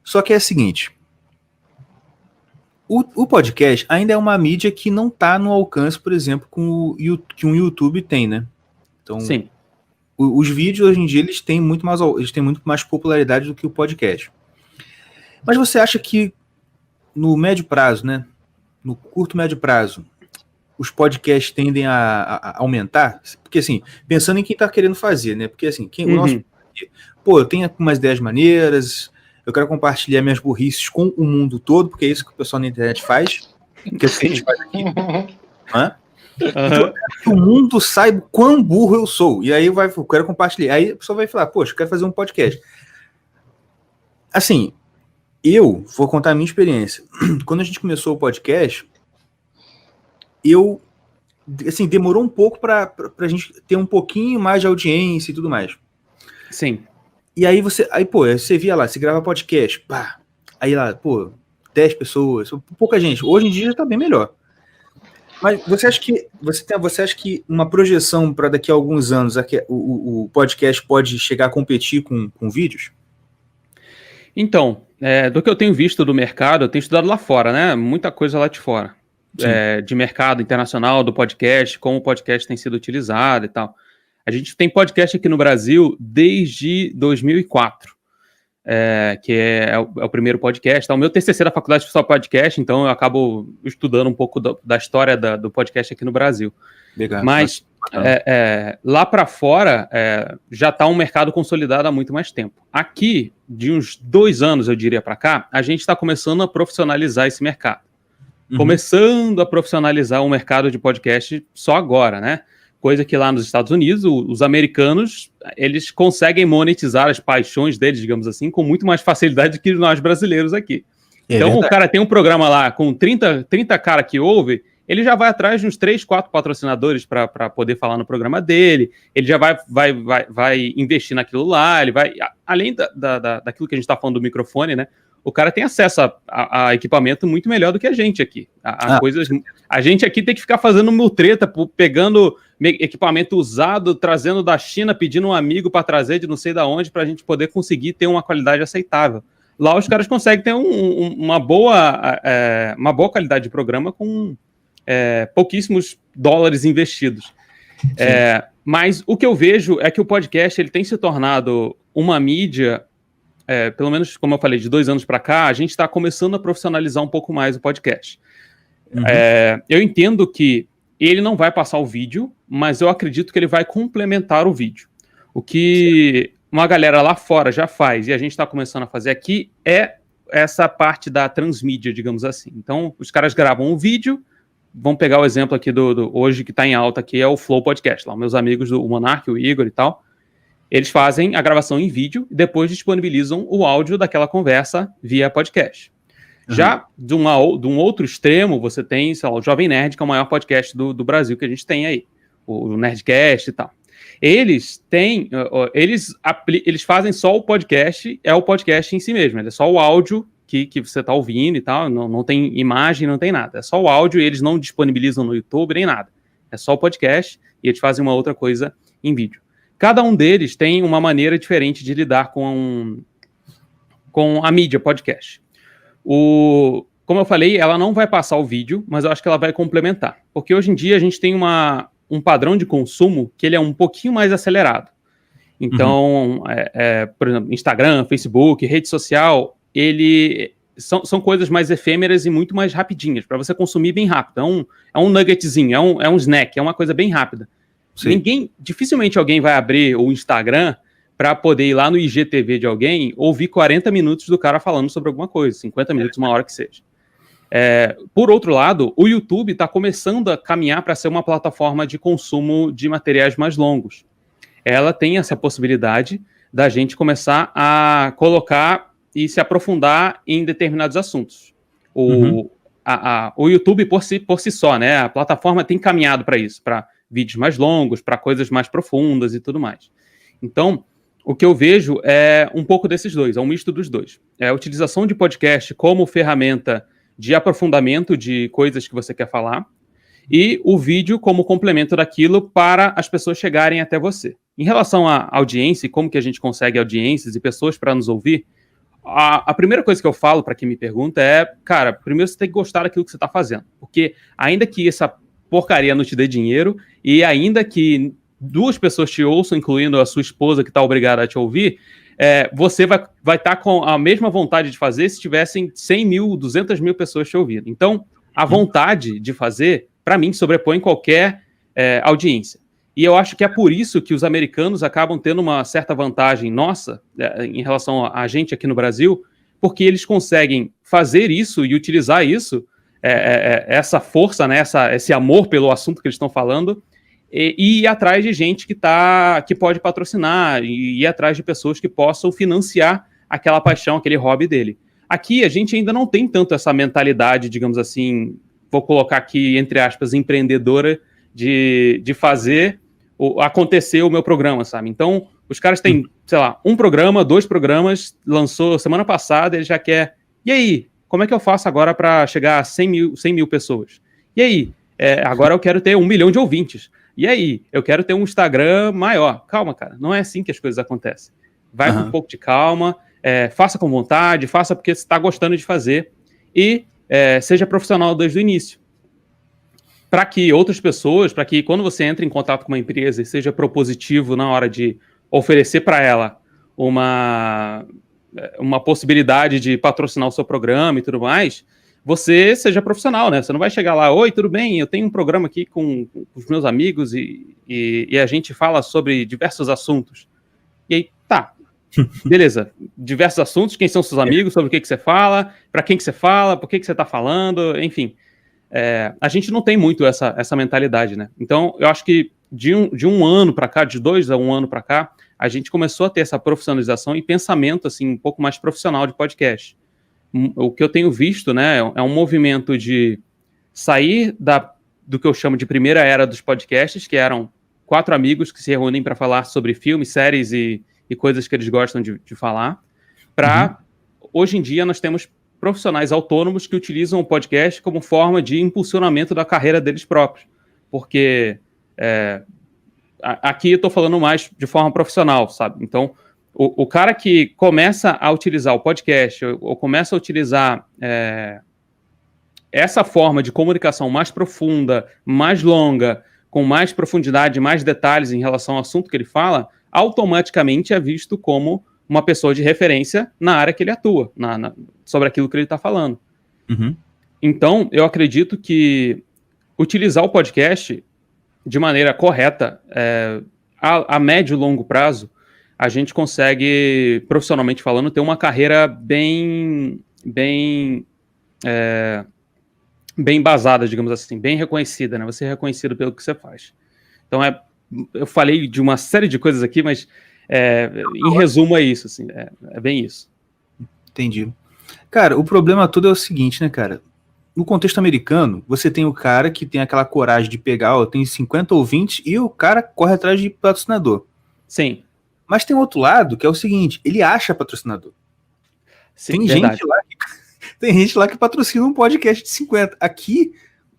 Só que é o seguinte, o podcast ainda é uma mídia que não está no alcance, por exemplo, que um YouTube tem, né? Então, sim. Os vídeos hoje em dia eles têm muito mais popularidade do que o podcast. Mas você acha que no médio prazo, né, no curto, médio prazo, os podcasts tendem a aumentar? Porque, assim, pensando em quem está querendo fazer, né? Porque, assim, o nosso... Pô, eu tenho umas ideias maneiras, eu quero compartilhar minhas burrices com o mundo todo, porque é isso que o pessoal na internet faz, que a gente faz aqui. Né? Então, eu quero que o mundo saiba quão burro eu sou. E aí eu quero compartilhar. Aí a pessoa vai falar, poxa, eu quero fazer um podcast. Assim, eu vou contar a minha experiência. Quando a gente começou o podcast, assim, demorou um pouco pra gente ter um pouquinho mais de audiência e tudo mais. Sim. E aí você via lá, você grava podcast, pá, aí lá, 10 pessoas, pouca gente. Hoje em dia já tá bem melhor. Mas você acha que uma projeção para daqui a alguns anos o podcast pode chegar a competir com vídeos? Então, do que eu tenho visto do mercado, eu tenho estudado lá fora, né? Muita coisa lá de fora. De mercado internacional, do podcast, como o podcast tem sido utilizado e tal. A gente tem podcast aqui no Brasil desde 2004, que é o primeiro podcast. O meu TCC da faculdade foi só podcast, então eu acabo estudando um pouco da história do podcast aqui no Brasil. Legal, mas lá para fora já está um mercado consolidado há muito mais tempo. Aqui, de uns 2 anos, eu diria, para cá, a gente está começando a profissionalizar esse mercado. Começando a profissionalizar o mercado de podcast só agora, né? Coisa que lá nos Estados Unidos, os americanos, eles conseguem monetizar as paixões deles, digamos assim, com muito mais facilidade do que nós brasileiros aqui. Então, verdade. O cara tem um programa lá com 30 cara que ouve, ele já vai atrás de uns 3, 4 patrocinadores para poder falar no programa dele, ele já vai investir naquilo lá, ele vai... Além daquilo que a gente está falando do microfone, né? O cara tem acesso a equipamento muito melhor do que a gente aqui. A gente aqui tem que ficar fazendo mutreta, pegando equipamento usado, trazendo da China, pedindo um amigo para trazer de não sei da onde, para a gente poder conseguir ter uma qualidade aceitável. Lá os caras conseguem ter uma boa qualidade de programa com pouquíssimos dólares investidos. Mas o que eu vejo é que o podcast ele tem se tornado uma mídia... pelo menos, como eu falei, de 2 anos para cá, a gente está começando a profissionalizar um pouco mais o podcast. Eu entendo que ele não vai passar o vídeo, mas eu acredito que ele vai complementar o vídeo. O que uma galera lá fora já faz e a gente está começando a fazer aqui é essa parte da transmídia, digamos assim. Então, os caras gravam um vídeo, vamos pegar o exemplo aqui hoje que está em alta, que é o Flow Podcast, lá, meus amigos do Monark, o Igor e tal. Eles fazem a gravação em vídeo e depois disponibilizam o áudio daquela conversa via podcast. Já de um outro extremo, você tem, sei lá, o Jovem Nerd, que é o maior podcast do Brasil que a gente tem aí, o Nerdcast e tal. Eles fazem só o podcast, é o podcast em si mesmo, é só o áudio que você está ouvindo e tal, não tem imagem, não tem nada, é só o áudio e eles não disponibilizam no YouTube nem nada. É só o podcast e eles fazem uma outra coisa em vídeo. Cada um deles tem uma maneira diferente de lidar com a mídia podcast. Como eu falei, ela não vai passar o vídeo, mas eu acho que ela vai complementar. Porque hoje em dia a gente tem um padrão de consumo que ele é um pouquinho mais acelerado. Então, por exemplo, Instagram, Facebook, rede social, são coisas mais efêmeras e muito mais rapidinhas, para você consumir bem rápido. É um nuggetzinho, é um snack, é uma coisa bem rápida. Dificilmente alguém vai abrir o Instagram para poder ir lá no IGTV de alguém, ouvir 40 minutos do cara falando sobre alguma coisa, 50 minutos, uma hora que seja. Por outro lado, o YouTube está começando a caminhar para ser uma plataforma de consumo de materiais mais longos. Ela tem essa possibilidade da gente começar a colocar e se aprofundar em determinados assuntos. O YouTube, por si só, né, a plataforma tem caminhado para isso, para vídeos mais longos, para coisas mais profundas e tudo mais. Então, o que eu vejo é um pouco desses dois, é um misto dos dois. É a utilização de podcast como ferramenta de aprofundamento de coisas que você quer falar e o vídeo como complemento daquilo para as pessoas chegarem até você. Em relação à audiência e como que a gente consegue audiências e pessoas para nos ouvir, a primeira coisa que eu falo para quem me pergunta é, cara, primeiro você tem que gostar daquilo que você está fazendo, porque ainda que essa porcaria não te dê dinheiro e ainda que 2 pessoas te ouçam, incluindo a sua esposa que está obrigada a te ouvir, você vai estar com a mesma vontade de fazer se tivessem 100 mil, 200 mil pessoas te ouvindo. Então, a vontade de fazer, para mim, sobrepõe qualquer audiência. E eu acho que é por isso que os americanos acabam tendo uma certa vantagem nossa em relação a gente aqui no Brasil, porque eles conseguem fazer isso e utilizar isso, essa força, né, esse amor pelo assunto que eles estão falando, e ir atrás de gente que pode patrocinar, e ir atrás de pessoas que possam financiar aquela paixão, aquele hobby dele. Aqui a gente ainda não tem tanto essa mentalidade, digamos assim, vou colocar aqui, entre aspas, empreendedora, de fazer acontecer o meu programa, sabe? Então, os caras têm, sei lá, 1 programa, 2 programas, lançou semana passada, ele já quer, e aí, como é que eu faço agora para chegar a 100 mil pessoas? E aí, agora eu quero ter 1 milhão de ouvintes. E aí, eu quero ter um Instagram maior. Calma, cara, não é assim que as coisas acontecem. Vai com um pouco de calma, faça com vontade, faça porque você está gostando de fazer e seja profissional desde o início. Para que outras pessoas, para que quando você entra em contato com uma empresa e seja propositivo na hora de oferecer para ela uma possibilidade de patrocinar o seu programa e tudo mais, você seja profissional, né? Você não vai chegar lá, oi, tudo bem, eu tenho um programa aqui com os meus amigos e a gente fala sobre diversos assuntos. E aí, tá, beleza, diversos assuntos, quem são seus amigos, sobre o que você fala, para quem que você fala, por que você está falando, enfim. A gente não tem muito essa mentalidade, né? Então, eu acho que de um ano para cá, de 2 a 1 ano para cá, a gente começou a ter essa profissionalização e pensamento, assim, um pouco mais profissional de podcast. O que eu tenho visto, né, é um movimento de sair do que eu chamo de primeira era dos podcasts, que eram 4 amigos que se reúnem para falar sobre filmes, séries e coisas que eles gostam de falar, para, hoje em dia, nós temos profissionais autônomos que utilizam o podcast como forma de impulsionamento da carreira deles próprios. Porque aqui eu estou falando mais de forma profissional, sabe? Então, o cara que começa a utilizar o podcast ou começa a utilizar essa forma de comunicação mais profunda, mais longa, com mais profundidade, mais detalhes em relação ao assunto que ele fala, automaticamente é visto como uma pessoa de referência na área que ele atua, sobre aquilo que ele está falando. Então, eu acredito que utilizar o podcast de maneira correta, a médio e longo prazo, a gente consegue, profissionalmente falando, ter uma carreira bem embasada, digamos assim, bem reconhecida, né? Você é reconhecido pelo que você faz. Então, eu falei de uma série de coisas aqui, mas em resumo é isso, assim, é bem isso. Entendi. Cara, o problema todo é o seguinte, né, cara? No contexto americano, você tem o cara que tem aquela coragem de pegar, tem 50 ouvintes e o cara corre atrás de patrocinador. Sim. Mas tem outro lado, que é o seguinte, ele acha patrocinador. Sim, tem gente lá que patrocina um podcast de 50. Aqui,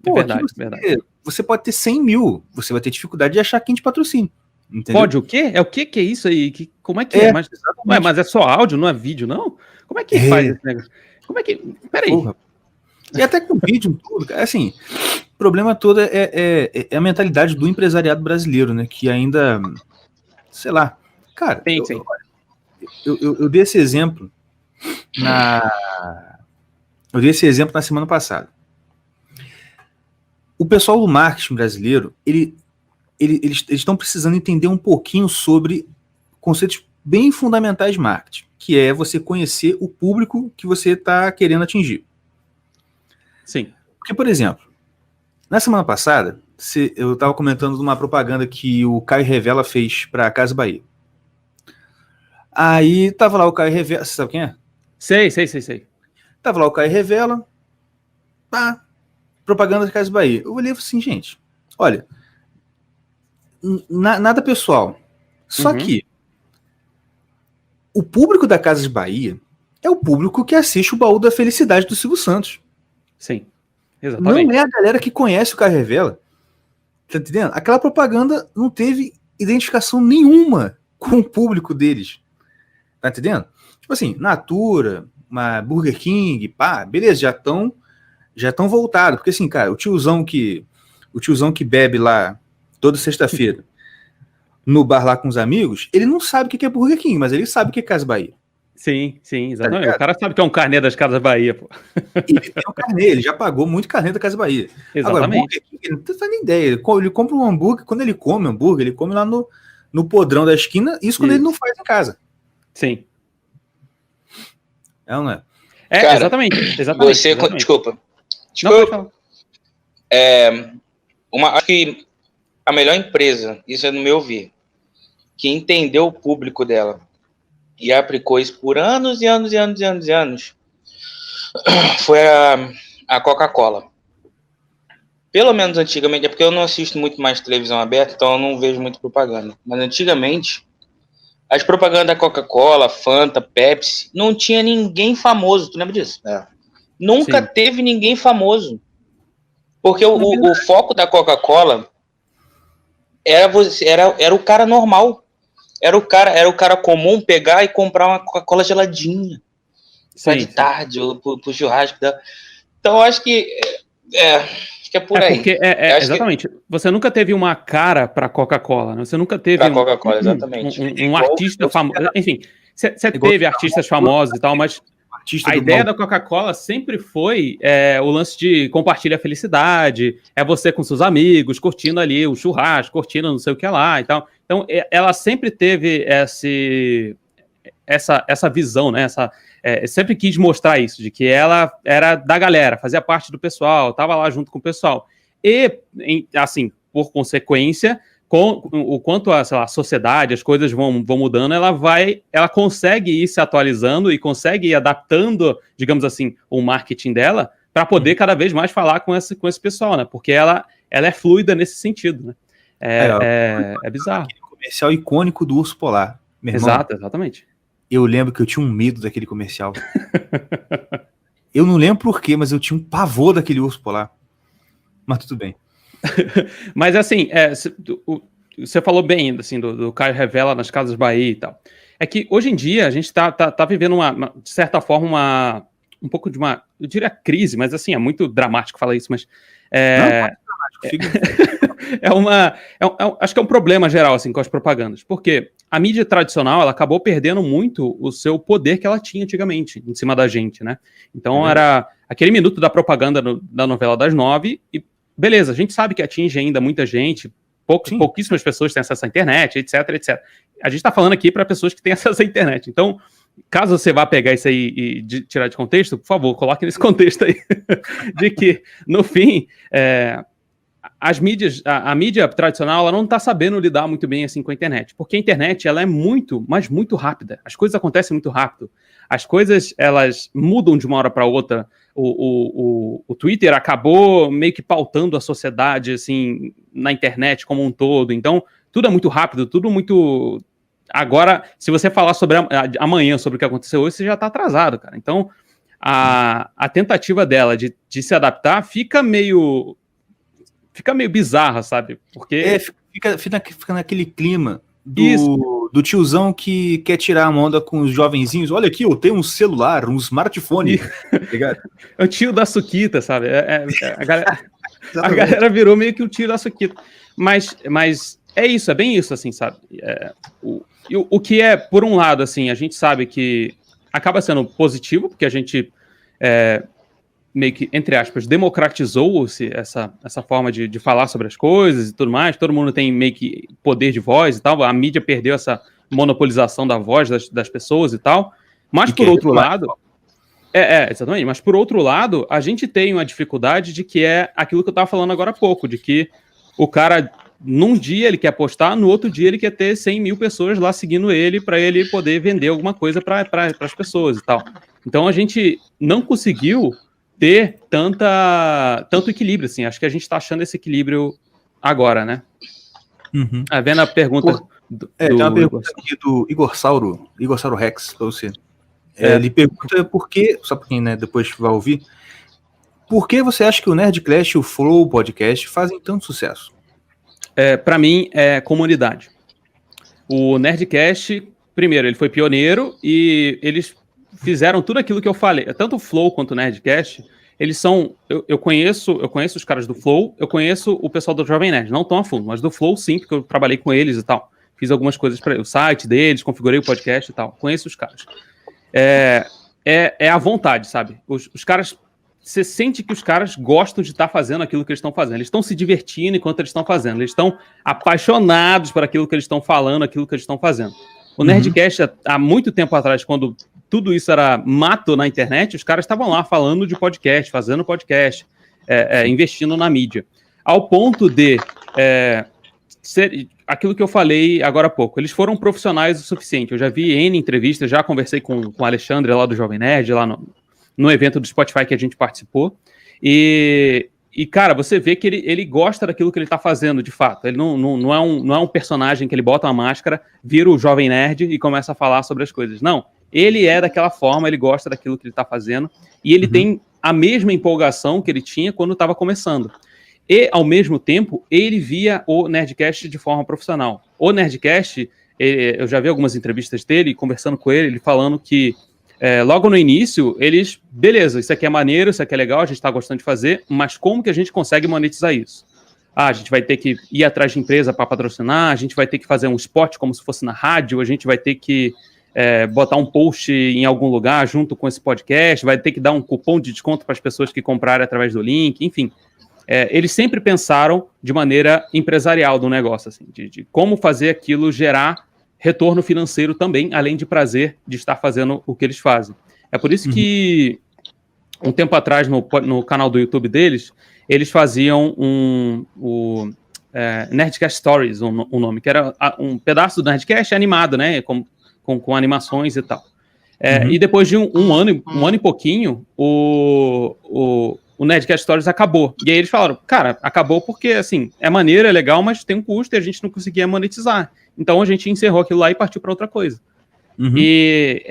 verdade. Você pode ter 100 mil, você vai ter dificuldade de achar quem te patrocina. Entendeu? Pode o quê? O que é isso aí? Como é que é? Mas é só áudio, não é vídeo, não? Como é que faz esse negócio? Como é que... Peraí. Porra. E até com vídeo, tudo, cara. Assim, o problema todo é a mentalidade do empresariado brasileiro, né? Que ainda, sei lá, cara, eu dei esse exemplo na semana passada. O pessoal do marketing brasileiro, eles estão precisando entender um pouquinho sobre conceitos bem fundamentais de marketing, que é você conhecer o público que você está querendo atingir. Sim. Porque, por exemplo, na semana passada, eu estava comentando de uma propaganda que o Caio Revela fez para a Casa Bahia. Aí tava lá o Caio Revela, você sabe quem é? Sei. Tava lá o Caio Revela, propaganda da Casa Bahia. Eu olhei e falei assim, gente, olha, nada pessoal, só que o público da Casa de Bahia é o público que assiste o Baú da Felicidade do Silvio Santos. Sim, exatamente. Não é a galera que conhece o Caio Revela. Tá entendendo? Aquela propaganda não teve identificação nenhuma com o público deles. Tá entendendo? Tipo assim, Natura, uma Burger King, beleza, já estão voltados. Porque assim, cara, o tiozão que bebe lá toda sexta-feira no bar lá com os amigos, ele não sabe o que é Burger King, mas ele sabe o que é Casa Bahia. Sim, exatamente. O cara sabe que é um carnê das Casas Bahia, pô. Ele tem um carnê, ele já pagou muito carnê da Casa Bahia. Agora, Exatamente. ele não tem nem ideia. Ele compra um hambúrguer, quando ele come hambúrguer, ele come lá no podrão da esquina, isso quando ele não faz em casa. Sim. É ou não é? Cara, exatamente. Desculpa. Não, acho que a melhor empresa, isso é no meu ver, que entendeu o público dela e aplicou isso por anos e anos, foi a Coca-Cola. Pelo menos antigamente, é porque eu não assisto muito mais televisão aberta, então eu não vejo muito propaganda. Mas antigamente, as propagandas da Coca-Cola, Fanta, Pepsi, não tinha ninguém famoso. Tu lembra disso? Nunca teve ninguém famoso. Porque o foco da Coca-Cola era o cara normal. Era o cara comum pegar e comprar uma Coca-Cola geladinha. Só de tarde, ou pro churrasco. Então, eu acho que é por aí. Porque exatamente. Você nunca teve uma cara para Coca-Cola, né? Você nunca teve pra Coca-Cola, exatamente. um artista famoso. Enfim, você teve artistas famosos e tal, mas a ideia da Coca-Cola sempre foi o lance de compartilhar a felicidade, é você com seus amigos, curtindo ali o churrasco, curtindo não sei o que lá e tal. Então, ela sempre teve essa visão, né? Sempre quis mostrar isso, de que ela era da galera, fazia parte do pessoal, estava lá junto com o pessoal. E, assim, por consequência, com o quanto a sociedade, as coisas vão mudando, ela consegue ir se atualizando e consegue ir adaptando, digamos assim, o marketing dela para poder cada vez mais falar com esse pessoal, né? Porque ela é fluida nesse sentido, né? É bizarro. Aquele comercial icônico do Urso Polar. Meu irmão, Exato, exatamente. Eu lembro que eu tinha um medo daquele comercial. Eu não lembro por quê, mas eu tinha um pavor daquele Urso Polar. Mas tudo bem. Mas assim, você falou bem assim, do Caio Revela nas Casas Bahia e tal. É que hoje em dia a gente tá vivendo de certa forma, um pouco de uma, eu diria crise, mas assim, é muito dramático falar isso, mas acho que é um problema geral assim, com as propagandas, porque a mídia tradicional, ela acabou perdendo muito o seu poder que ela tinha antigamente, em cima da gente, né? Então era aquele minuto da propaganda da novela das 9 e beleza, a gente sabe que atinge ainda muita gente, pouquíssimas pessoas têm acesso à internet, etc. A gente tá falando aqui para pessoas que têm acesso à internet, então caso você vá pegar isso aí e tirar de contexto, por favor, coloque nesse contexto aí, de que, no fim, a mídia tradicional, ela não está sabendo lidar muito bem assim com a internet, porque a internet, ela é muito, mas muito rápida, as coisas acontecem muito rápido, as coisas, elas mudam de uma hora para outra, o Twitter acabou meio que pautando a sociedade, assim, na internet como um todo, então, tudo é muito rápido, tudo muito... Agora, se você falar sobre amanhã, sobre o que aconteceu hoje, você já está atrasado, cara. Então, a tentativa dela de se adaptar fica meio bizarra, sabe? Porque... Fica naquele clima do tiozão que quer tirar a onda com os jovenzinhos. Olha aqui, eu tenho um celular, um smartphone. Ligado? É o tio da Suquita, sabe? A galera virou meio que o tio da Suquita. Mas é isso, é bem isso, assim, sabe? O que é, por um lado, assim, a gente sabe que acaba sendo positivo, porque a gente meio que, entre aspas, democratizou-se essa forma de falar sobre as coisas e tudo mais, todo mundo tem meio que poder de voz e tal, a mídia perdeu essa monopolização da voz das pessoas e tal, mas por outro lado... exatamente, mas por outro lado, a gente tem uma dificuldade de que é aquilo que eu estava falando agora há pouco, de que o cara... Num dia ele quer postar, no outro dia ele quer ter 100 mil pessoas lá seguindo ele para ele poder vender alguma coisa para as pessoas e tal. Então a gente não conseguiu ter tanto equilíbrio, assim. Acho que a gente está achando esse equilíbrio agora, né? Uhum. Vendo a pergunta tem uma pergunta aqui do Igor Sauro Rex para você. Ele pergunta por que, só para quem depois vai ouvir, por que você acha que o Nerdclash e o Flow Podcast fazem tanto sucesso? Para mim, é comunidade. O Nerdcast, primeiro, ele foi pioneiro e eles fizeram tudo aquilo que eu falei. Tanto o Flow quanto o Nerdcast, eles são... Eu conheço os caras do Flow, eu conheço o pessoal do Jovem Nerd, não tão a fundo, mas do Flow sim, porque eu trabalhei com eles e tal. Fiz algumas coisas para o site deles, configurei o podcast e tal. Conheço os caras. é a vontade, sabe? Os caras, você sente que os caras gostam de estar fazendo aquilo que eles estão fazendo. Eles estão se divertindo enquanto eles estão fazendo. Eles estão apaixonados por aquilo que eles estão falando, aquilo que eles estão fazendo. O Nerdcast, há muito tempo atrás, quando tudo isso era mato na internet, os caras estavam lá falando de podcast, fazendo podcast, investindo na mídia. Ao ponto de ser aquilo que eu falei agora há pouco. Eles foram profissionais o suficiente. Eu já vi N entrevistas, já conversei com o Alexandre lá do Jovem Nerd, lá no evento do Spotify que a gente participou. E cara, você vê que ele gosta daquilo que ele tá fazendo, de fato. Ele não é um personagem que ele bota uma máscara, vira o Jovem Nerd e começa a falar sobre as coisas. Não. Ele é daquela forma, ele gosta daquilo que ele tá fazendo. E ele tem a mesma empolgação que ele tinha quando estava começando. E, ao mesmo tempo, ele via o Nerdcast de forma profissional. O Nerdcast, eu já vi algumas entrevistas dele, conversando com ele falando que logo no início, beleza, isso aqui é maneiro, isso aqui é legal, a gente está gostando de fazer, mas como que a gente consegue monetizar isso? A gente vai ter que ir atrás de empresa para patrocinar, a gente vai ter que fazer um spot como se fosse na rádio, a gente vai ter que botar um post em algum lugar junto com esse podcast, vai ter que dar um cupom de desconto para as pessoas que comprarem através do link, enfim. Eles sempre pensaram de maneira empresarial do negócio, assim, de como fazer aquilo gerar retorno financeiro também, além de prazer de estar fazendo o que eles fazem. É por isso que, um tempo atrás, no canal do YouTube deles, eles faziam o Nerdcast Stories, o nome, que era um pedaço do Nerdcast animado, né, com animações e tal. E depois de um ano e pouquinho, o Nerdcast Stories acabou. E aí eles falaram, cara, acabou porque, assim, é maneiro, é legal, mas tem um custo e a gente não conseguia monetizar. Então a gente encerrou aquilo lá e partiu para outra coisa. E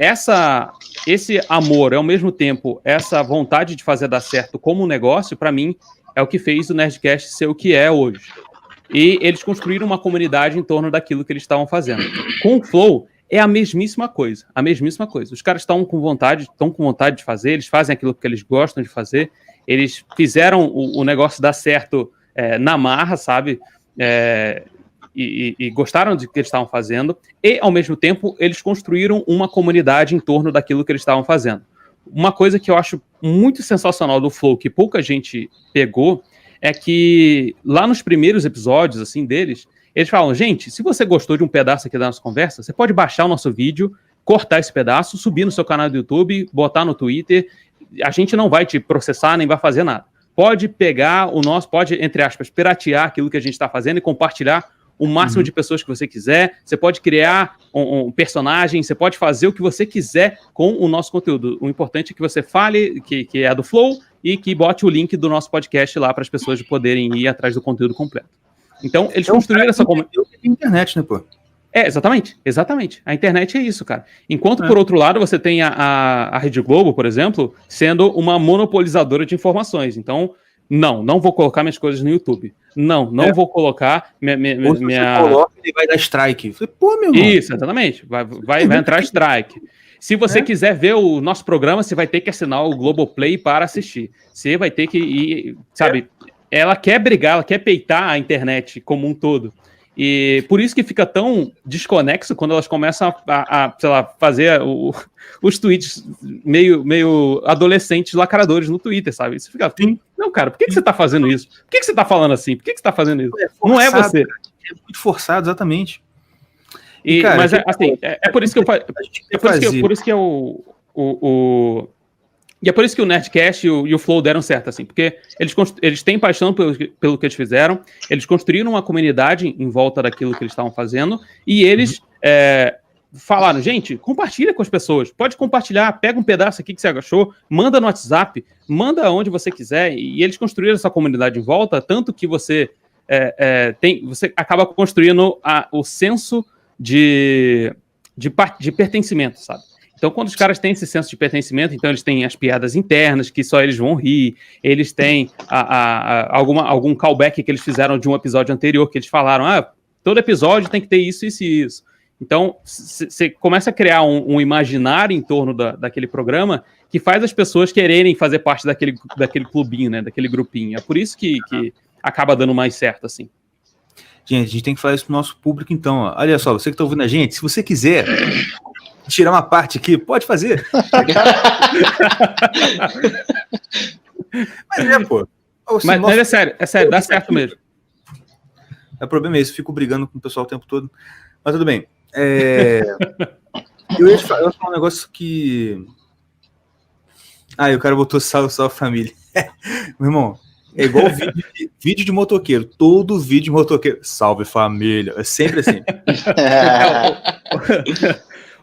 esse amor, ao mesmo tempo, essa vontade de fazer dar certo como um negócio, para mim, é o que fez o Nerdcast ser o que é hoje. E eles construíram uma comunidade em torno daquilo que eles estavam fazendo. Com o Flow, é a mesmíssima coisa. A mesmíssima coisa. Os caras estão com vontade de fazer, eles fazem aquilo que eles gostam de fazer. Eles fizeram o negócio dar certo na marra, sabe? E gostaram do que eles estavam fazendo. E, ao mesmo tempo, eles construíram uma comunidade em torno daquilo que eles estavam fazendo. Uma coisa que eu acho muito sensacional do Flow, que pouca gente pegou, é que lá nos primeiros episódios assim deles, eles falam, gente, se você gostou de um pedaço aqui da nossa conversa, você pode baixar o nosso vídeo, cortar esse pedaço, subir no seu canal do YouTube, botar no Twitter. A gente não vai te processar, nem vai fazer nada. Pode pegar pode, entre aspas, piratear aquilo que a gente está fazendo e compartilhar o máximo de pessoas que você quiser. Você pode criar um personagem, você pode fazer o que você quiser com o nosso conteúdo. O importante é que você fale que é do Flow e que bote o link do nosso podcast lá para as pessoas poderem ir atrás do conteúdo completo. Então, eles construíram essa comunidade. Internet, né, pô? Exatamente. A internet é isso, cara. Enquanto, por outro lado, você tem a Rede Globo, por exemplo, sendo uma monopolizadora de informações. Então, não vou colocar minhas coisas no YouTube. Não vou colocar minha... Coloca, ele vai dar strike. Pô, meu irmão. Isso, exatamente. Vai entrar strike. Se você quiser ver o nosso programa, você vai ter que assinar o Globoplay para assistir. Você vai ter que ir, sabe? Ela quer brigar, ela quer peitar a internet como um todo. E por isso que fica tão desconexo quando elas começam a sei lá, fazer os tweets meio adolescentes lacradores no Twitter, sabe? Você fica assim, não, cara, por que você tá fazendo isso? Por que você tá falando assim? Por que você tá fazendo isso? Forçado, não é você. Cara, é muito forçado, exatamente. Cara, mas assim, é por isso que eu faço. Por isso que é E é por isso que o Nerdcast e o Flow deram certo, assim, porque eles têm paixão pelo que eles fizeram, eles construíram uma comunidade em volta daquilo que eles estavam fazendo, e eles falaram, gente, compartilha com as pessoas, pode compartilhar, pega um pedaço aqui que você achou, manda no WhatsApp, manda onde você quiser, e eles construíram essa comunidade em volta, tanto que você acaba construindo o senso de pertencimento, sabe? Então, quando os caras têm esse senso de pertencimento, então eles têm as piadas internas, que só eles vão rir, eles têm algum callback que eles fizeram de um episódio anterior, que eles falaram, todo episódio tem que ter isso, isso e isso. Então, você começa a criar um imaginário em torno daquele programa que faz as pessoas quererem fazer parte daquele clubinho, né, daquele grupinho. É por isso que acaba dando mais certo, assim. Gente, a gente tem que falar isso pro nosso público, então. Ó. Olha só, você que tá ouvindo a gente, se você quiser tirar uma parte aqui? Pode fazer. Mas pô. Mas é sério, dá certo mesmo. O problema é esse, fico brigando com o pessoal o tempo todo. Mas tudo bem. Eu ia falar um negócio que... o cara botou salve família. Meu irmão, é igual vídeo de motoqueiro. Todo vídeo de motoqueiro, salve família. É sempre assim.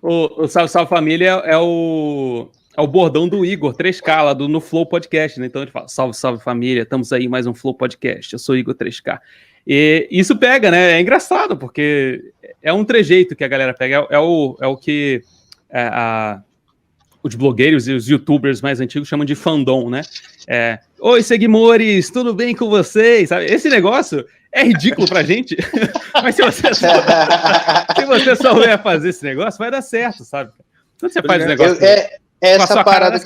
O salve família é o bordão do Igor 3K lá no Flow Podcast, né? Então ele fala, salve família, estamos aí mais um Flow Podcast, eu sou o Igor 3K. E isso pega, né? É engraçado, porque é um trejeito que a galera pega, é o que os blogueiros e os youtubers mais antigos chamam de fandom, né? Oi, seguimores, tudo bem com vocês? Sabe? Esse negócio é ridículo pra gente, mas se você souber fazer esse negócio, vai dar certo, sabe? Quando você faz o negócio... essa parada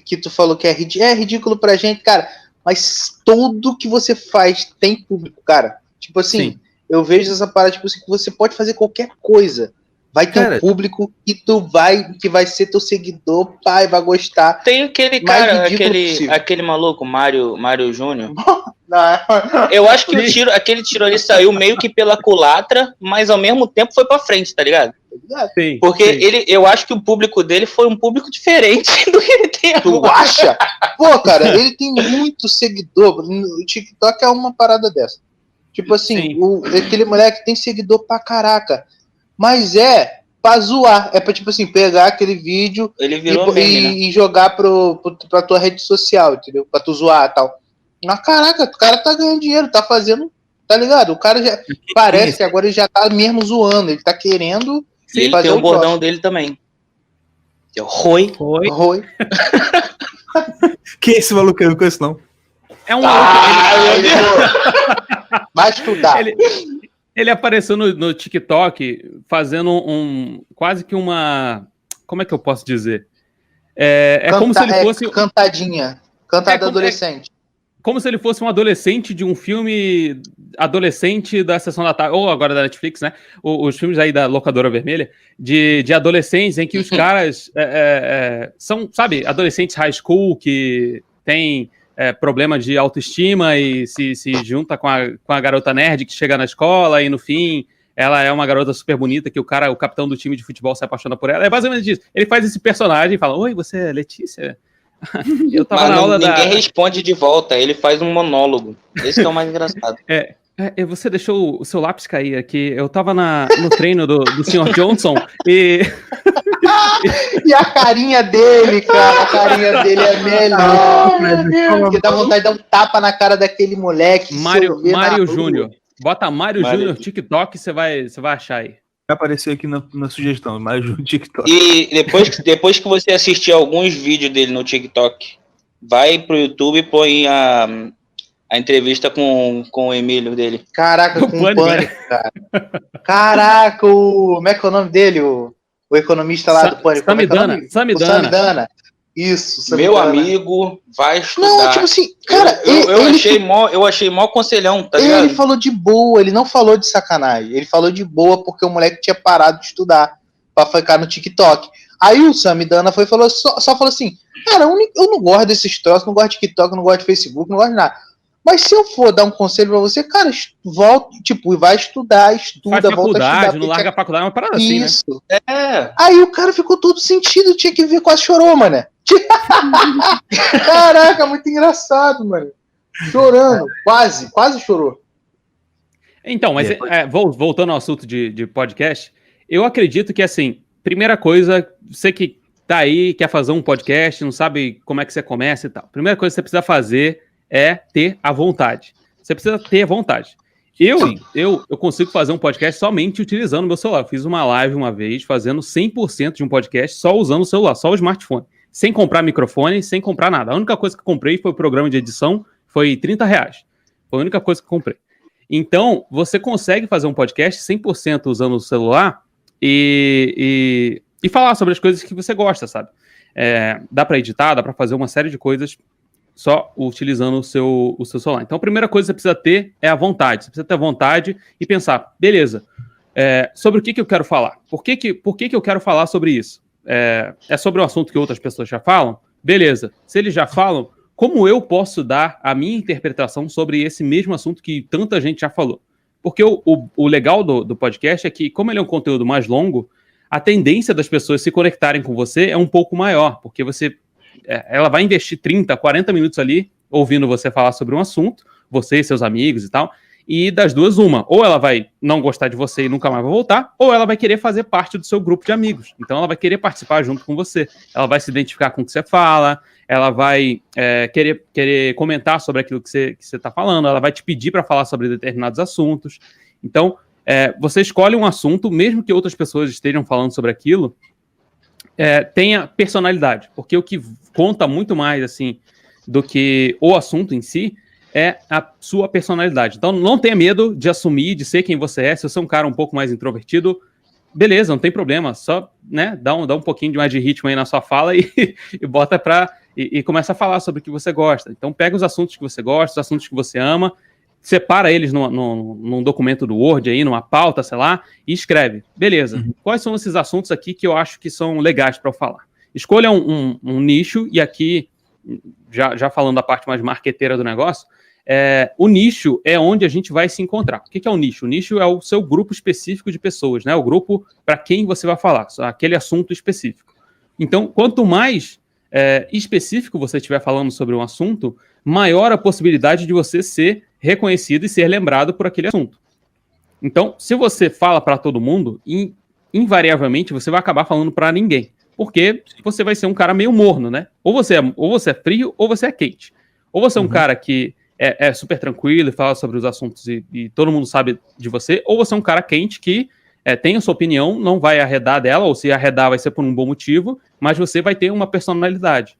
que tu falou que é ridículo pra gente, cara, mas tudo que você faz tem público, cara. Tipo assim, sim. Eu vejo essa parada, tipo assim, que você pode fazer qualquer coisa. Vai ter um público que vai ser teu seguidor, pai, vai gostar. Tem aquele cara, aquele maluco, Mário Júnior. Eu acho que aquele tiro ali saiu meio que pela culatra, mas ao mesmo tempo foi pra frente, tá ligado? Sim, porque eu acho que o público dele foi um público diferente do que ele tem agora. Tu acha? Pô, cara, ele tem muito seguidor. O TikTok é uma parada dessa. Tipo assim, aquele moleque tem seguidor pra caraca. Mas pra zoar. É pra, tipo assim, pegar aquele vídeo e jogar pra tua rede social, entendeu? Pra tu zoar e tal. Mas caraca, o cara tá ganhando dinheiro, tá fazendo, tá ligado? O cara já parece que agora ele já tá mesmo zoando, ele tá querendo. Sim, ele tem o bordão dele também. É o Roi. Quem é esse maluco? Eu não conheço, não. É um maluco. Vai estudar. Ele apareceu no TikTok fazendo quase que uma... Como é que eu posso dizer? Como se ele fosse... Cantada adolescente. Como se ele fosse um adolescente de um filme adolescente da Sessão da Tarde, ou agora da Netflix, né? Os filmes aí da Locadora Vermelha, de adolescentes em que os caras são, sabe, adolescentes high school que tem problema de autoestima e se junta com a garota nerd que chega na escola e no fim ela é uma garota super bonita que o capitão do time de futebol se apaixona por ela. É basicamente isso. Ele faz esse personagem e fala, oi, você é Letícia? Eu tava na aula ninguém responde de volta, ele faz um monólogo. Esse que é o mais engraçado. Você deixou o seu lápis cair aqui. Eu tava no treino do Sr. Johnson e... E a carinha dele, cara, a carinha dele é melhor. Porque dá vontade de dar um tapa na cara daquele moleque. Mário Júnior. Bota Mário Júnior TikTok, você vai achar aí. Vai aparecer aqui na sugestão, Mário Júnior TikTok. E depois que você assistir alguns vídeos dele no TikTok, vai pro YouTube e põe a entrevista com o Emílio dele. Caraca, com o Pânico, cara. Caraca, como é que é o nome dele? O economista lá do Pânico. Samidana. Isso, meu amigo, vai estudar. Não, tipo assim, cara, eu achei mó conselhão, tá ligado? Ele falou de boa, ele não falou de sacanagem. Ele falou de boa porque o moleque tinha parado de estudar pra ficar no TikTok. Aí o Samidana só falou assim, cara, eu não gosto desses troços, não gosto de TikTok, não gosto de Facebook, não gosto de nada. Mas se eu for dar um conselho pra você, cara, volta, tipo, vai estudar, estuda, volta a estudar. Não larga a faculdade, é uma parada assim, né? Isso. Aí o cara ficou todo sentido, tinha que ver, quase chorou, mano. Caraca, muito engraçado, mano. Chorando, quase chorou. Então, mas voltando ao assunto de podcast, eu acredito que, assim, primeira coisa, você que tá aí, quer fazer um podcast, não sabe como é que você começa e tal. Primeira coisa que você precisa fazer é ter a vontade. Você precisa ter a vontade. Eu consigo fazer um podcast somente utilizando o meu celular. Eu fiz uma live uma vez, fazendo 100% de um podcast só usando o celular, só o smartphone. Sem comprar microfone, sem comprar nada. A única coisa que eu comprei foi o programa de edição, foi R$30. Foi a única coisa que eu comprei. Então, você consegue fazer um podcast 100% usando o celular e falar sobre as coisas que você gosta, sabe? Dá para editar, dá para fazer uma série de coisas só utilizando o seu celular. Então, a primeira coisa que você precisa ter é a vontade. Você precisa ter a vontade e pensar, beleza, sobre o que eu quero falar. Por que eu quero falar sobre isso? É sobre um assunto que outras pessoas já falam? Beleza. Se eles já falam, como eu posso dar a minha interpretação sobre esse mesmo assunto que tanta gente já falou? Porque o legal do podcast é que, como ele é um conteúdo mais longo, a tendência das pessoas se conectarem com você é um pouco maior, porque ela vai investir 30, 40 minutos ali ouvindo você falar sobre um assunto, você e seus amigos e tal, e das duas uma, ou ela vai não gostar de você e nunca mais vai voltar, ou ela vai querer fazer parte do seu grupo de amigos, então ela vai querer participar junto com você, ela vai se identificar com o que você fala, ela vai querer comentar sobre aquilo que você está falando, ela vai te pedir para falar sobre determinados assuntos, então você escolhe um assunto, mesmo que outras pessoas estejam falando sobre aquilo, tenha personalidade, porque o que conta muito mais assim do que o assunto em si é a sua personalidade. Então não tenha medo de assumir, de ser quem você é. Se você é um cara um pouco mais introvertido, beleza, não tem problema, só dá um pouquinho mais de ritmo aí na sua fala e bota e começa a falar sobre o que você gosta. Então pega os assuntos que você gosta, os assuntos que você ama, separa eles num documento do Word aí, numa pauta, sei lá, e escreve. Beleza, quais são esses assuntos aqui que eu acho que são legais para eu falar? Escolha um nicho, e aqui, já falando da parte mais marqueteira do negócio, o nicho é onde a gente vai se encontrar. O que é o nicho? O nicho é o seu grupo específico de pessoas, né? O grupo para quem você vai falar, aquele assunto específico. Então, quanto mais específico você estiver falando sobre um assunto, maior a possibilidade de você ser reconhecido e ser lembrado por aquele assunto. Então, se você fala para todo mundo, invariavelmente você vai acabar falando para ninguém, porque você vai ser um cara meio morno, né? Ou você é frio ou você é quente. Ou você é um cara que é super tranquilo e fala sobre os assuntos e todo mundo sabe de você, ou você é um cara quente que tem a sua opinião, não vai arredar dela, ou se arredar vai ser por um bom motivo, mas você vai ter uma personalidade.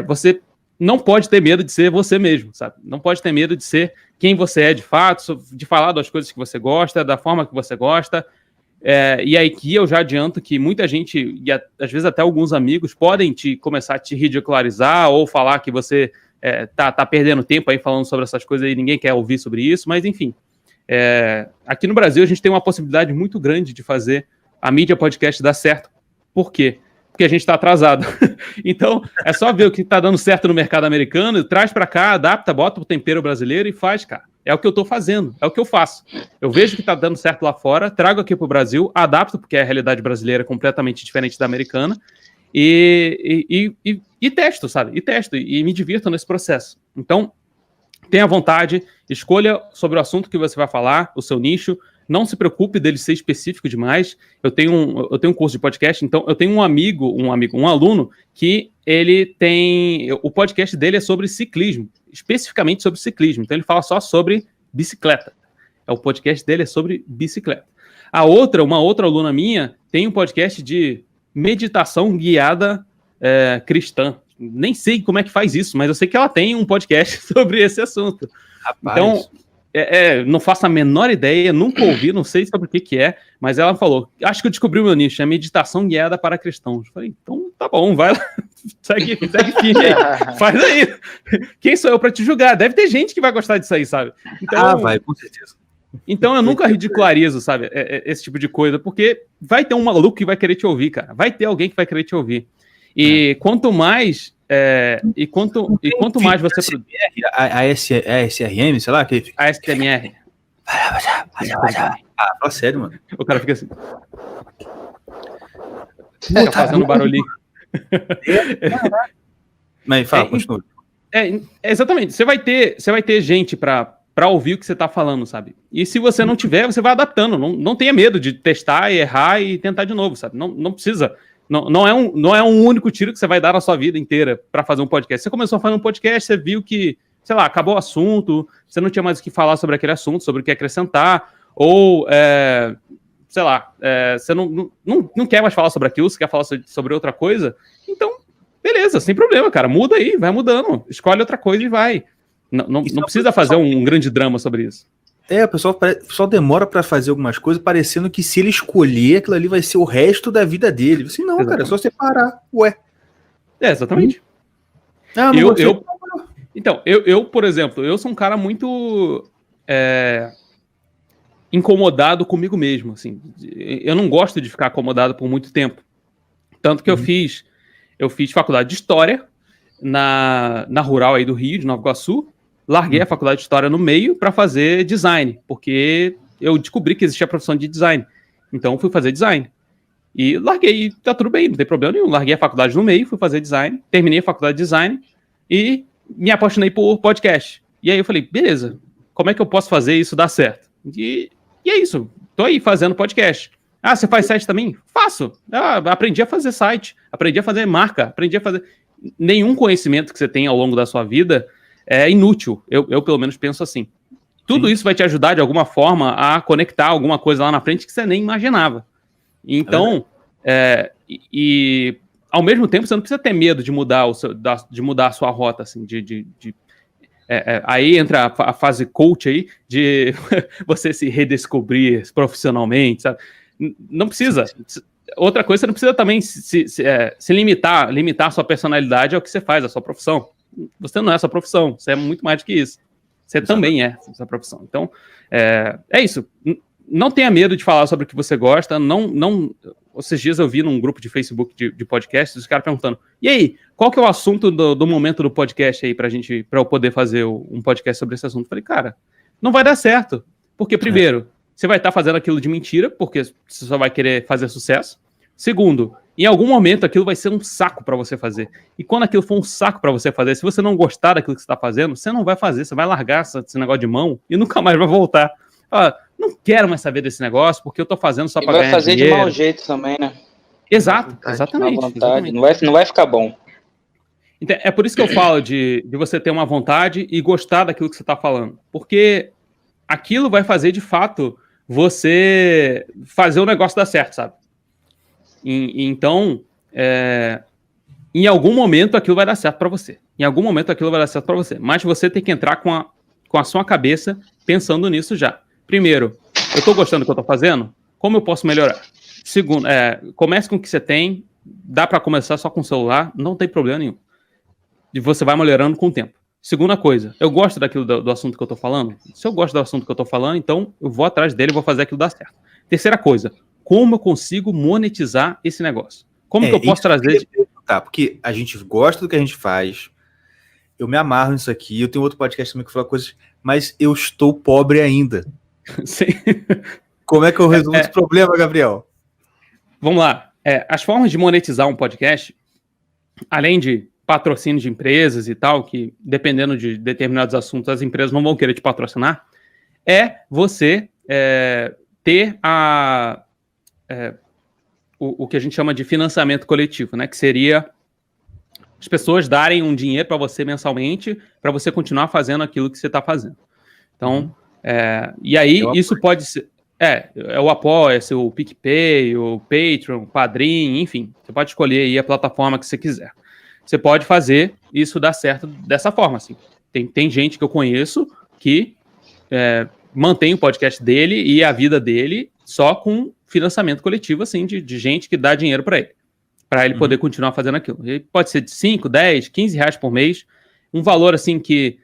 Você não pode ter medo de ser você mesmo, sabe? Não pode ter medo de ser quem você é de fato, de falar das coisas que você gosta, da forma que você gosta. E aí que eu já adianto que muita gente, e às vezes até alguns amigos, podem começar a te ridicularizar ou falar que você tá perdendo tempo aí falando sobre essas coisas e ninguém quer ouvir sobre isso, mas enfim. Aqui no Brasil a gente tem uma possibilidade muito grande de fazer a mídia podcast dar certo. Por quê? Porque a gente está atrasado. Então, é só ver o que está dando certo no mercado americano, traz para cá, adapta, bota o tempero brasileiro e faz, cara. É o que eu estou fazendo, é o que eu faço. Eu vejo que está dando certo lá fora, trago aqui para o Brasil, adapto, porque a realidade brasileira é completamente diferente da americana, e testo, sabe? E me divirto nesse processo. Então, tenha vontade, escolha sobre o assunto que você vai falar, o seu nicho. Não se preocupe dele ser específico demais. Eu tenho um curso de podcast, então eu tenho um aluno que ele tem... O podcast dele é sobre ciclismo, especificamente sobre ciclismo. Então ele fala só sobre bicicleta. O podcast dele é sobre bicicleta. Uma outra aluna minha tem um podcast de meditação guiada cristã. Nem sei como é que faz isso, mas eu sei que ela tem um podcast sobre esse assunto. Rapaz. Então... não faço a menor ideia, nunca ouvi, não sei sobre o que é, mas ela falou, acho que eu descobri o meu nicho, é meditação guiada para cristãos. Eu falei, então tá bom, vai lá, segue firme aí, faz aí. Quem sou eu para te julgar? Deve ter gente que vai gostar disso aí, sabe? Então, vai, com certeza. Então eu nunca ridicularizo, sabe, esse tipo de coisa, porque vai ter um maluco que vai querer te ouvir, cara, vai ter alguém que vai querer te ouvir. E quanto mais... quanto mais você... A SRM, sei lá? A STMR. Fala sério, mano. O cara fica assim. Fica fazendo barulhinho. Mas fala, continua. Exatamente. Você vai ter gente pra ouvir o que você tá falando, sabe? E se você não tiver, você vai adaptando. Não tenha medo de testar, errar e tentar de novo, sabe? Não precisa... Não é um único tiro que você vai dar na sua vida inteira para fazer um podcast. Você começou a fazer um podcast, você viu que, sei lá, acabou o assunto, você não tinha mais o que falar sobre aquele assunto, sobre o que acrescentar, ou, sei lá, você não quer mais falar sobre aquilo, você quer falar sobre outra coisa, então, beleza, sem problema, cara, muda aí, vai mudando, escolhe outra coisa e vai. Não precisa fazer um grande drama sobre isso. O pessoal demora pra fazer algumas coisas, parecendo que se ele escolher, aquilo ali vai ser o resto da vida dele. Assim, não, exatamente. Cara, é só separar. Ué. Exatamente. Então, eu, por exemplo, eu sou um cara muito incomodado comigo mesmo, assim. Eu não gosto de ficar acomodado por muito tempo. Tanto que eu fiz faculdade de História na Rural aí do Rio, de Nova Iguaçu. Larguei a faculdade de História no meio para fazer design, porque eu descobri que existia a profissão de design. Então, fui fazer design. E larguei, tá tudo bem, não tem problema nenhum. Larguei a faculdade no meio, fui fazer design, terminei a faculdade de design e me apaixonei por podcast. E aí eu falei, beleza, como é que eu posso fazer isso dar certo? E é isso, tô aí fazendo podcast. Ah, você faz site também? Faço. Aprendi a fazer site, aprendi a fazer marca, aprendi a fazer... Nenhum conhecimento que você tem ao longo da sua vida é inútil. Eu pelo menos penso assim. Tudo isso vai te ajudar de alguma forma a conectar alguma coisa lá na frente que você nem imaginava. Então, ao mesmo tempo, você não precisa ter medo de mudar, de mudar a sua rota, assim, aí entra a fase coach aí, de você se redescobrir profissionalmente, sabe? Não precisa. Outra coisa, você não precisa também se limitar a sua personalidade ao que você faz, a sua profissão. Você não é a sua profissão, você é muito mais do que isso. Você também é a sua profissão. Então, é isso. Não tenha medo de falar sobre o que você gosta. Esses dias eu vi num grupo de Facebook de podcasts, os caras perguntando, e aí, qual que é o assunto do momento do podcast aí pra eu poder fazer um podcast sobre esse assunto? Eu falei, cara, não vai dar certo. Porque, primeiro, você vai estar fazendo aquilo de mentira, porque você só vai querer fazer sucesso. Segundo, em algum momento aquilo vai ser um saco pra você fazer. E quando aquilo for um saco pra você fazer, se você não gostar daquilo que você tá fazendo, você não vai fazer, você vai largar esse negócio de mão e nunca mais vai voltar. Não quero mais saber desse negócio, porque eu tô fazendo só pra ganhar dinheiro. E vai fazer de mau jeito também, né? Exato, exatamente. Vontade. Não vai ficar bom. Então, é por isso que eu falo de você ter uma vontade e gostar daquilo que você tá falando. Porque aquilo vai fazer, de fato, você fazer o negócio dar certo, sabe? Então, em algum momento aquilo vai dar certo pra você. Em algum momento aquilo vai dar certo pra você. Mas você tem que entrar com a sua cabeça pensando nisso já. Primeiro, eu tô gostando do que eu tô fazendo? Como eu posso melhorar? Segundo, comece com o que você tem. Dá pra começar só com o celular, não tem problema nenhum. E você vai melhorando com o tempo. Segunda coisa, eu gosto daquilo do assunto que eu tô falando? Se eu gosto do assunto que eu tô falando, então eu vou atrás dele e vou fazer aquilo dar certo. Terceira coisa, como eu consigo monetizar esse negócio? Como que eu posso trazer... Porque a gente gosta do que a gente faz, eu me amarro nisso aqui, eu tenho outro podcast também que fala coisas, mas eu estou pobre ainda. Sim. Como é que eu resolvo esse problema, Gabriel? Vamos lá. As formas de monetizar um podcast, além de patrocínio de empresas e tal, que dependendo de determinados assuntos, as empresas não vão querer te patrocinar, você ter o que a gente chama de financiamento coletivo, né? Que seria as pessoas darem um dinheiro para você mensalmente para você continuar fazendo aquilo que você está fazendo. Então, e aí isso pode ser... o Apoia-se, o PicPay, o Patreon, o Padrim, enfim. Você pode escolher aí a plataforma que você quiser. Você pode fazer isso dar certo dessa forma, assim. Tem gente que eu conheço que mantém o podcast dele e a vida dele só com financiamento coletivo, assim, de gente que dá dinheiro para ele poder continuar fazendo aquilo. E pode ser de 5, 10, 15 reais por mês, um valor, assim, que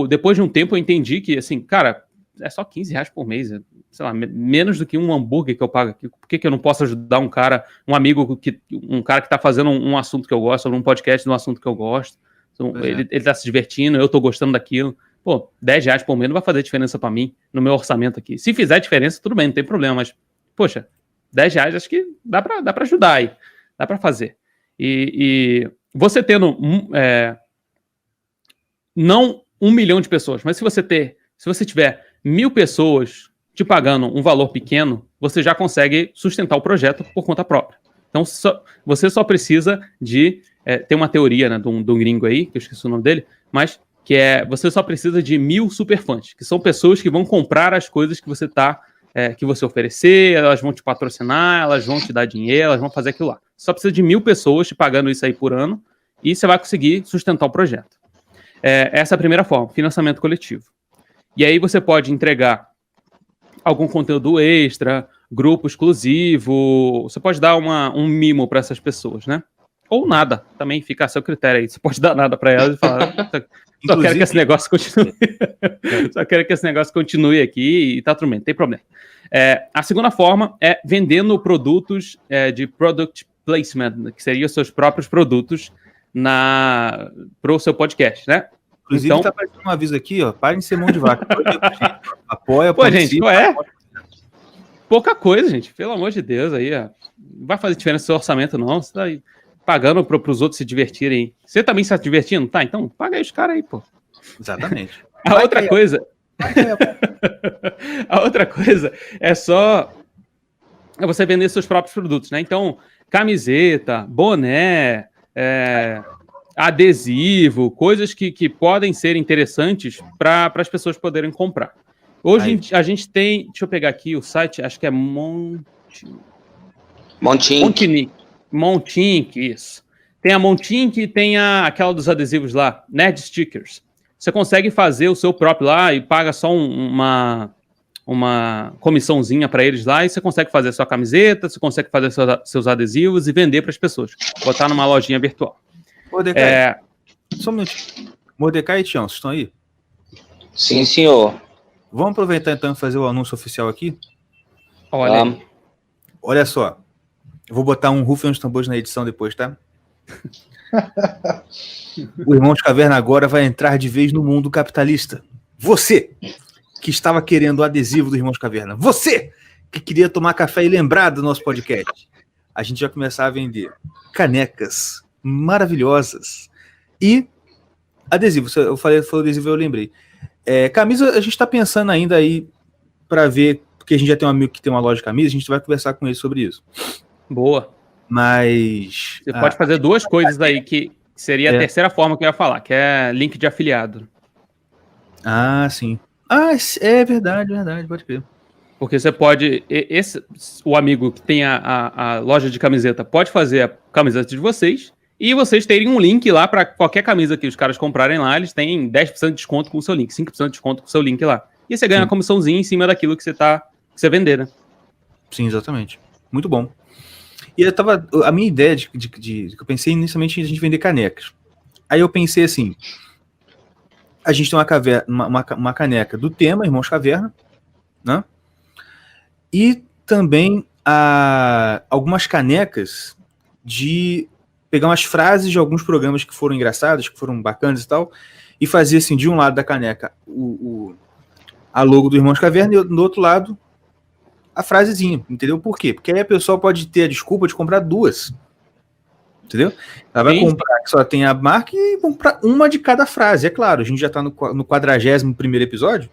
depois de um tempo, eu entendi que, assim, cara, é só 15 reais por mês, sei lá, menos do que um hambúrguer que eu pago aqui. Por que eu não posso ajudar um cara que tá fazendo um assunto que eu gosto, ou um podcast de um assunto que eu gosto? Então, ele tá se divertindo, eu tô gostando daquilo. Pô, 10 reais por mês não vai fazer diferença para mim, no meu orçamento aqui. Se fizer diferença, tudo bem, não tem problema, mas, poxa, 10 reais acho que dá pra ajudar aí, dá pra fazer. E você tendo, não 1 milhão de pessoas, mas se você tiver 1.000 pessoas te pagando um valor pequeno, você já consegue sustentar o projeto por conta própria. Então, você só precisa de... tem uma teoria, né, de um gringo aí, que eu esqueci o nome dele, mas que você só precisa de 1.000 superfãs, que são pessoas que vão comprar as coisas que que você oferecer, elas vão te patrocinar, elas vão te dar dinheiro, elas vão fazer aquilo lá. Só precisa de 1.000 pessoas te pagando isso aí por ano e você vai conseguir sustentar o projeto. Essa é a primeira forma, financiamento coletivo. E aí você pode entregar algum conteúdo extra, grupo exclusivo, você pode dar um mimo para essas pessoas, né? Ou nada, também fica a seu critério aí. Você pode dar nada para elas e falar, Só quero que esse negócio continue. Só quero que esse negócio continue aqui e tá tudo bem, não tem problema. A segunda forma é vendendo produtos de product placement, que seriam os seus próprios produtos para o seu podcast, né? Inclusive, então, tá aparecendo um aviso aqui, ó. Parem de ser mão de vaca. Apoia, pô, gente, não é? Pouca coisa, gente. Pelo amor de Deus, aí, ó. Não vai fazer diferença no seu orçamento, não. Você tá aí pagando para os outros se divertirem. Você também está se divertindo? Tá, então paga aí os caras aí, pô. Exatamente. A outra coisa é só você vender seus próprios produtos, né? Então, camiseta, boné, adesivo, coisas que podem ser interessantes para as pessoas poderem comprar. Hoje a gente tem, deixa eu pegar aqui o site, acho que é Montink, isso. Tem a Montink e tem aquela dos adesivos lá, Nerd Stickers. Você consegue fazer o seu próprio lá e paga só uma comissãozinha para eles lá e você consegue fazer a sua camiseta, você consegue fazer seus adesivos e vender para as pessoas. Botar numa lojinha virtual. Mordecai, só um minutinho. Mordecai e Tião, vocês estão aí? Sim, senhor. Vamos aproveitar então e fazer o anúncio oficial aqui? Olha só. Eu vou botar um rufem dos tambores na edição depois, tá? O Irmãos Caverna agora vai entrar de vez no mundo capitalista. Você que estava querendo o adesivo do Irmãos Caverna. Você que queria tomar café e lembrar do nosso podcast. A gente vai começar a vender canecas maravilhosas e adesivo. Eu falei adesivo, eu lembrei. Camisa, a gente está pensando ainda aí para ver, porque a gente já tem um amigo que tem uma loja de camisa, a gente vai conversar com ele sobre isso. Boa. Mas... Você pode fazer duas coisas aí, que seria a terceira forma que eu ia falar, que é link de afiliado. Ah, sim. Ah, é verdade, pode crer. Porque você pode... o amigo que tem a loja de camiseta pode fazer a camiseta de vocês e vocês terem um link lá para qualquer camisa que os caras comprarem lá, eles têm 10% de desconto com o seu link, 5% de desconto com o seu link lá. E você ganha uma comissãozinha em cima daquilo que você vender, né? Sim, exatamente. Muito bom. E a minha ideia que eu pensei inicialmente em a gente vender canecas. Aí eu pensei assim, a gente tem uma caneca do tema Irmãos Caverna, né? E também algumas canecas de pegar umas frases de alguns programas que foram engraçados, que foram bacanas e tal, e fazer assim, de um lado da caneca a logo do Irmãos Caverna e do outro lado a frasezinha, entendeu? Por quê? Porque aí a pessoa pode ter a desculpa de comprar duas, entendeu? Ela vai comprar que só tem a marca e comprar uma de cada frase. É claro, a gente já tá no 41º episódio,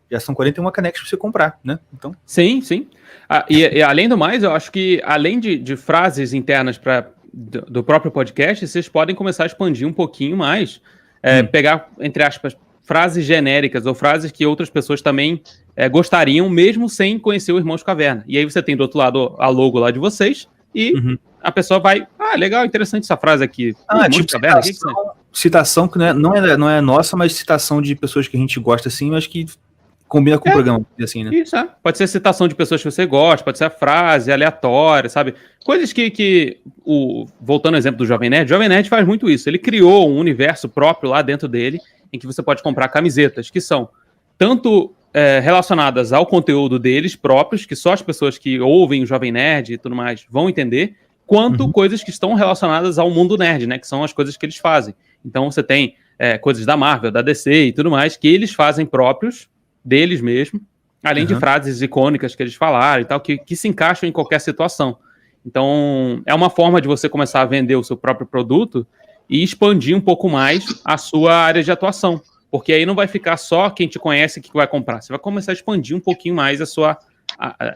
já são 41 canecas para você comprar, né? Então... Sim. E além do mais, eu acho que além de frases internas do próprio podcast, vocês podem começar a expandir um pouquinho mais, pegar, entre aspas, frases genéricas ou frases que outras pessoas também gostariam, mesmo sem conhecer o Irmãos Caverna. E aí você tem do outro lado a logo lá de vocês e a pessoa vai, legal, interessante essa frase aqui. Tipo Caverna, citação que não é nossa, mas citação de pessoas que a gente gosta assim, mas que combina com o programa, assim, né? Isso, pode ser citação de pessoas que você gosta, pode ser a frase aleatória, sabe? Coisas voltando ao exemplo do Jovem Nerd, o Jovem Nerd faz muito isso. Ele criou um universo próprio lá dentro dele, em que você pode comprar camisetas que são tanto relacionadas ao conteúdo deles próprios, que só as pessoas que ouvem o Jovem Nerd e tudo mais vão entender, quanto coisas que estão relacionadas ao mundo nerd, né? Que são as coisas que eles fazem. Então você tem coisas da Marvel, da DC e tudo mais, que eles fazem próprios, deles mesmo, além de frases icônicas que eles falaram e tal, que se encaixam em qualquer situação. Então, é uma forma de você começar a vender o seu próprio produto e expandir um pouco mais a sua área de atuação. Porque aí não vai ficar só quem te conhece que vai comprar. Você vai começar a expandir um pouquinho mais a sua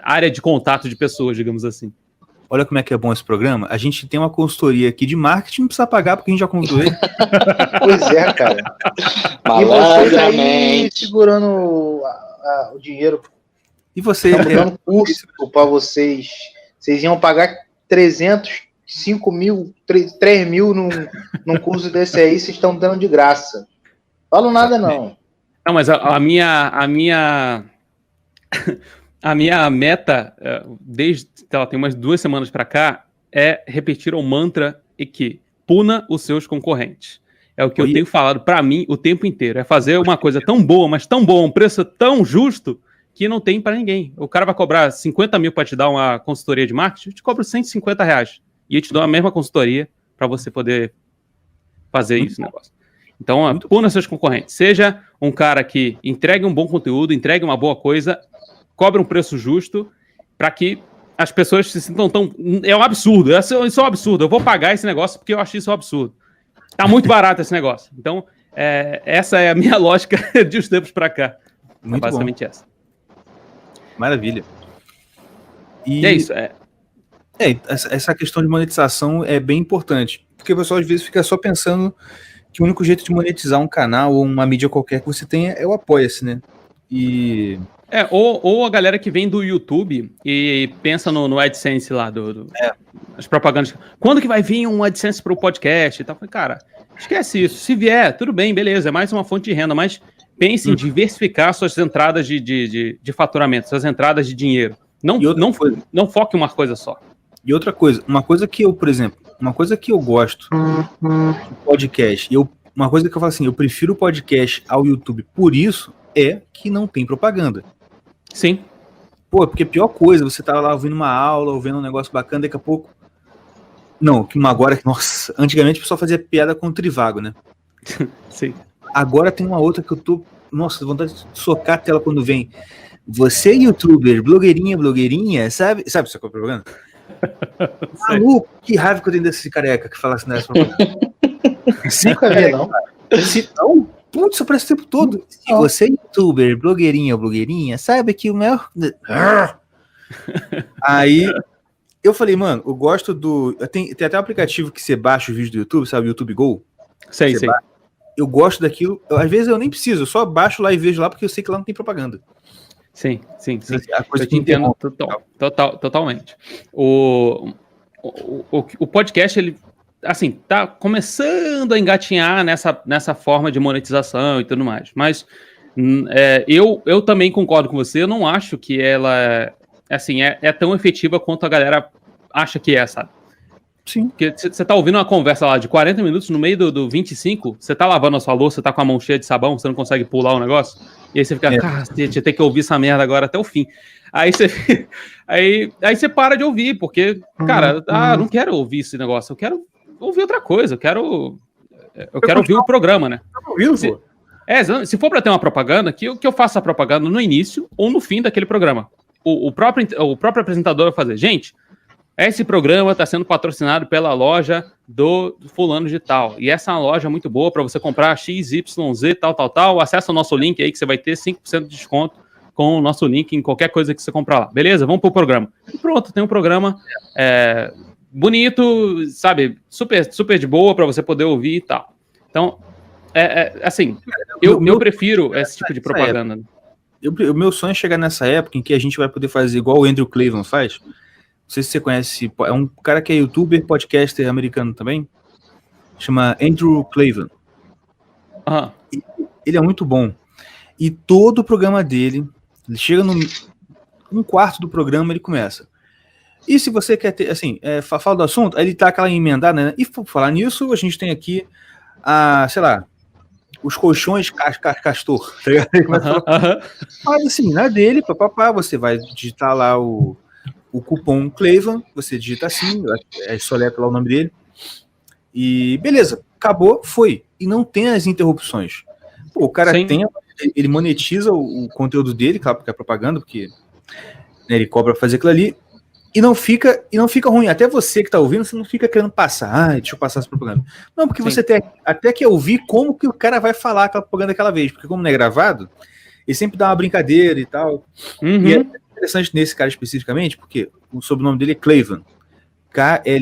área de contato de pessoas, digamos assim. Olha como é que é bom esse programa. A gente tem uma consultoria aqui de marketing, não precisa pagar porque a gente já convidou ele. Pois é, cara. E vocês aí segurando o dinheiro. E você? Dando curso para vocês. Vocês iam pagar 300, 5 mil, 3 mil num curso desse aí, vocês estão dando de graça. Falo nada, não. Não, mas a minha meta, tem umas 2 semanas para cá, é repetir o mantra e que puna os seus concorrentes. É o que eu tenho falado pra mim o tempo inteiro. É fazer uma coisa tão boa, mas tão boa, um preço tão justo, que não tem pra ninguém. O cara vai cobrar 50 mil pra te dar uma consultoria de marketing, eu te cobro 150 reais. E eu te dou a mesma consultoria pra você poder fazer isso negócio. Então, puna seus concorrentes. Seja um cara que entregue um bom conteúdo, entregue uma boa coisa, cobre um preço justo, pra que as pessoas se sintam tão... É um absurdo, isso é um absurdo. Eu vou pagar esse negócio porque eu acho isso um absurdo. Tá muito barato esse negócio. Então, essa é a minha lógica de uns tempos pra cá. Muito basicamente bom. Essa. Maravilha. E é isso. Essa questão de monetização é bem importante. Porque o pessoal, às vezes, fica só pensando que o único jeito de monetizar um canal ou uma mídia qualquer que você tenha é o Apoia-se, né? Ou a galera que vem do YouTube e pensa no AdSense lá, as propagandas. Quando que vai vir um AdSense pro podcast e tal? Cara, esquece isso. Se vier, tudo bem, beleza, é mais uma fonte de renda, mas pense em diversificar suas entradas de faturamento, suas entradas de dinheiro. Não foque em uma coisa só. E outra coisa, uma coisa que eu gosto do podcast, uma coisa que eu falo assim, eu prefiro o podcast ao YouTube, por isso é que não tem propaganda. Sim. Pô, porque a pior coisa, você tá lá ouvindo uma aula, ouvindo um negócio bacana, daqui a pouco... Não, que agora... Nossa, antigamente o pessoal fazia piada com o Trivago, né? Sim. Agora tem uma outra que eu tô... Nossa, vontade de socar a tela quando vem. Você, youtuber, blogueirinha, sabe essa é a propaganda? Maluco, que raiva que eu tenho desse careca que fala assim nessa propaganda. Nunca vi, não. Se não... Putz, aparece o tempo todo. Se você é youtuber, blogueirinha ou blogueirinha, saiba que o meu... Aí, eu falei, mano, eu gosto do... Tem até um aplicativo que você baixa o vídeo do YouTube, sabe? YouTube Go. Sei. Eu gosto daquilo. Às vezes eu nem preciso, eu só baixo lá e vejo lá, porque eu sei que lá não tem propaganda. Sim. A coisa eu te entendo totalmente. O podcast, ele... assim, tá começando a engatinhar nessa forma de monetização e tudo mais, mas eu também concordo com você, eu não acho que ela, assim, é tão efetiva quanto a galera acha que é, sabe? Sim. Porque você tá ouvindo uma conversa lá de 40 minutos, no meio do 25, você tá lavando a sua louça, você tá com a mão cheia de sabão, você não consegue pular o negócio, e aí você fica, cacete, tem que ouvir essa merda agora até o fim. Aí você para de ouvir, porque, cara, não quero ouvir esse negócio, eu quero ouvir outra coisa, eu quero ouvir o programa, né? Se for para ter uma propaganda, que eu faça a propaganda no início ou no fim daquele programa. O próprio apresentador vai fazer, gente, esse programa está sendo patrocinado pela loja do fulano de tal, e essa é uma loja muito boa para você comprar XYZ, tal, acessa o nosso link aí que você vai ter 5% de desconto com o nosso link em qualquer coisa que você comprar lá. Beleza? Vamos pro programa. E pronto, tem um programa bonito, sabe, super de boa para você poder ouvir e tal. Então, assim, eu prefiro esse tipo de propaganda. O meu sonho é chegar nessa época em que a gente vai poder fazer igual o Andrew Cleveland faz. Não sei se você conhece, é um cara que é youtuber, podcaster americano também, chama Andrew Cleveland. Ele é muito bom. E todo o programa dele, ele chega no um quarto do programa, ele começa. E se você quer ter, assim, fala do assunto, aí ele tá aquela emendada, né? E por falar nisso, a gente tem aqui, sei lá, os colchões Castor, tá ligado? Mas assim, na dele, papapá, você vai digitar lá o cupom Cleveland, você digita assim, só letra lá o nome dele, e beleza, acabou, foi. E não tem as interrupções. Pô, o cara ele monetiza o conteúdo dele, claro, porque é propaganda, porque né, ele cobra pra fazer aquilo ali, e não fica ruim. Até você que tá ouvindo, você não fica querendo passar, deixa eu passar essa propaganda. Não, porque você até quer ouvir como que o cara vai falar aquela propaganda aquela vez, porque como não é gravado, ele sempre dá uma brincadeira e tal. E é interessante nesse cara especificamente, porque o sobrenome dele é Cleveland, Klavan.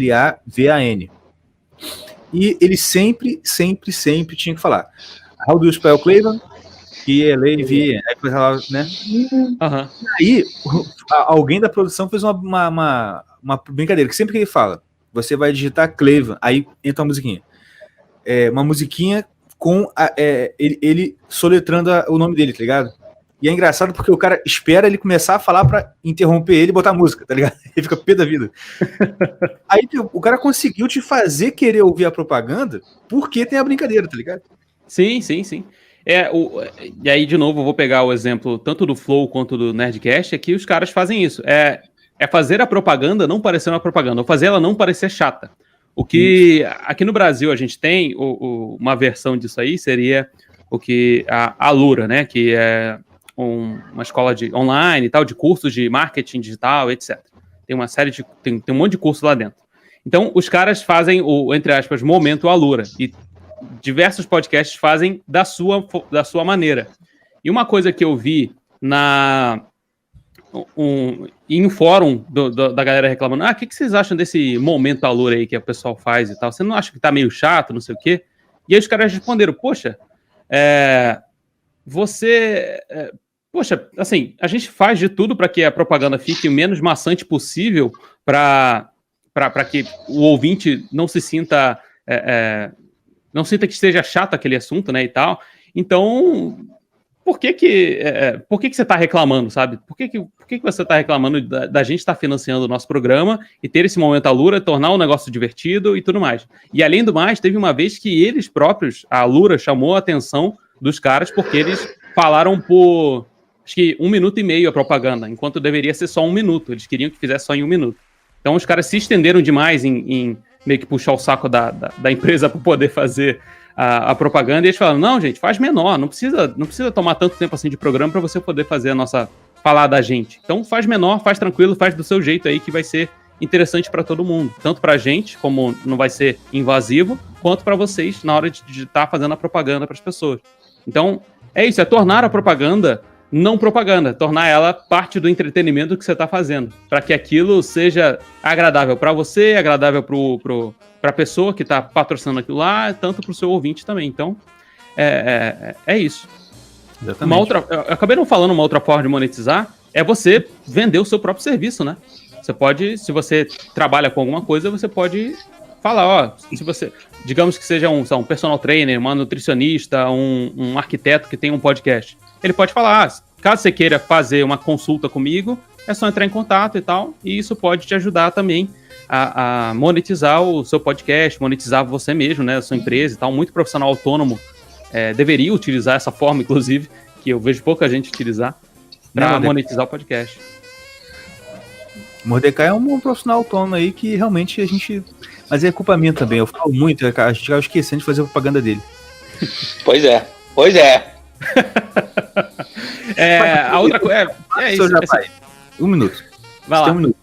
E ele sempre tinha que falar How do you spell Cleveland? K-L-A-V-N. Aí depois ela, né? Aí alguém da produção fez uma brincadeira, que sempre que ele fala, você vai digitar Cleveland, aí entra uma musiquinha. Uma musiquinha com ele soletrando o nome dele, tá ligado? E é engraçado porque o cara espera ele começar a falar pra interromper ele e botar música, tá ligado? Ele fica pé da vida. Aí o cara conseguiu te fazer querer ouvir a propaganda porque tem a brincadeira, tá ligado? Sim. E aí, de novo, eu vou pegar o exemplo tanto do Flow quanto do Nerdcast, é que os caras fazem isso. É fazer a propaganda não parecer uma propaganda, ou fazer ela não parecer chata. O que aqui no Brasil a gente tem, uma versão disso aí seria o que a Alura, né, que é uma escola online e tal, de cursos de marketing digital, etc. Tem uma série de... Tem um monte de curso lá dentro. Então, os caras fazem o, entre aspas, momento Alura. E diversos podcasts fazem da sua maneira. E uma coisa que eu vi em um fórum da galera reclamando, o que vocês acham desse momento Alura aí que o pessoal faz e tal? Você não acha que tá meio chato, não sei o quê? E aí os caras responderam, poxa, assim, a gente faz de tudo para que a propaganda fique o menos maçante possível para que o ouvinte não se sinta não sinta que esteja chato aquele assunto, né, e tal. Então, por que você está reclamando, sabe? Por que você está reclamando da gente estar financiando o nosso programa e ter esse momento Alura, tornar um negócio divertido e tudo mais? E além do mais, teve uma vez que eles próprios, a Alura chamou a atenção dos caras porque eles falaram por, acho que 1 minuto e meio a propaganda, enquanto deveria ser só 1 minuto. Eles queriam que fizesse só em 1 minuto. Então os caras se estenderam demais em meio que puxar o saco da empresa para poder fazer a propaganda, e eles falaram, não, gente, faz menor, não precisa tomar tanto tempo assim de programa para você poder fazer falar da gente. Então faz menor, faz tranquilo, faz do seu jeito aí que vai ser interessante para todo mundo, tanto pra gente, como não vai ser invasivo, quanto para vocês na hora de estar fazendo a propaganda para as pessoas. Então, é isso, é tornar a propaganda não propaganda, tornar ela parte do entretenimento que você está fazendo, para que aquilo seja agradável para você, agradável para a pessoa que está patrocinando aquilo lá, tanto para o seu ouvinte também. Então, é isso. Eu acabei não falando uma outra forma de monetizar, é você vender o seu próprio serviço, né? Você pode, se você trabalha com alguma coisa, você pode falar, se você, digamos que seja um personal trainer, uma nutricionista, um arquiteto que tem um podcast, ele pode falar, caso você queira fazer uma consulta comigo, é só entrar em contato e tal, e isso pode te ajudar também a monetizar o seu podcast, monetizar você mesmo, né, a sua empresa e tal. Muito profissional autônomo deveria utilizar essa forma, inclusive, que eu vejo pouca gente utilizar, para monetizar o podcast. Mordecai é um profissional autônomo aí que realmente a gente... Mas é culpa minha também, eu falo muito, a gente acaba esquecendo de fazer a propaganda dele. Pois é. A outra coisa é isso. Rapaz, 1 minuto. Vai lá. 1 minuto.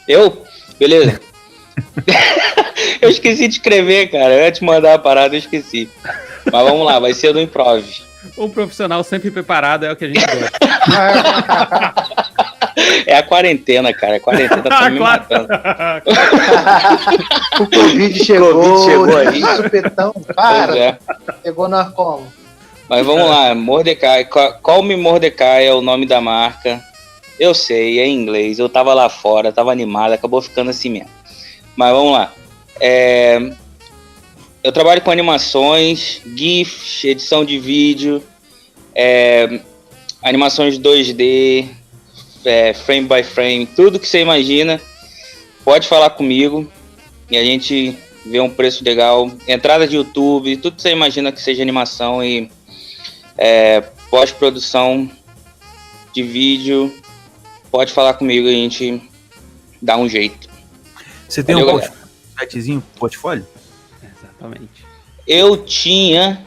Eu? Beleza. Eu esqueci de escrever, cara. Eu ia te mandar a parada, eu esqueci. Mas vamos lá, vai ser do improv. Um profissional sempre preparado é o que a gente gosta. É a quarentena, cara. A quarentena tá me matando. O Covid chegou aí. Supetão, para. Chegou nós como? Mas vamos lá, Mordecai. Call Me Mordecai é o nome da marca. Eu sei, é em inglês. Eu tava lá fora, tava animado, acabou ficando assim mesmo. Mas vamos lá. Eu trabalho com animações, GIFs, edição de vídeo, animações 2D, frame by frame, tudo que você imagina. Pode falar comigo e a gente vê um preço legal. Entrada de YouTube, tudo que você imagina que seja animação e pós-produção de vídeo. Pode falar comigo e a gente dá um jeito. Você tem um sitezinho, portfólio? Exatamente. Eu tinha,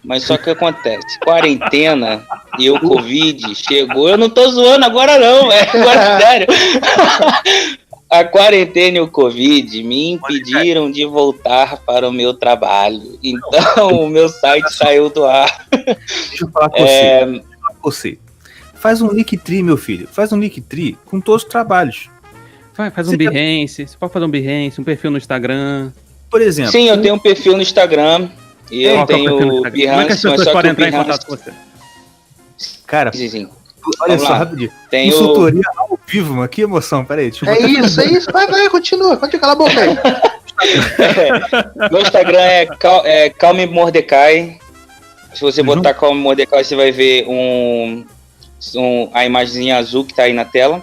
mas só que acontece, quarentena e o Covid chegou, eu não tô zoando agora não, agora sério. A quarentena e o Covid me impediram de voltar para o meu trabalho, então o meu site saiu do ar. Deixa eu falar com você. Faz um Linktree, meu filho, faz um Linktree com todos os trabalhos. Faz um Behance, você pode fazer um Behance, um perfil no Instagram. Por exemplo. Sim, eu tenho um perfil no Instagram e eu tenho o Behance. Como é que as pessoas podem entrar em contato com você? Cara, sim. Olha só, rapidinho. Tem consultoria ao vivo, mano. Que emoção, peraí. Isso. Vai, continua. Pode calar a boca aí. Meu Instagram é Call Me Mordecai. Se você botar como Mordecai, você vai ver a imagenzinha azul que tá aí na tela.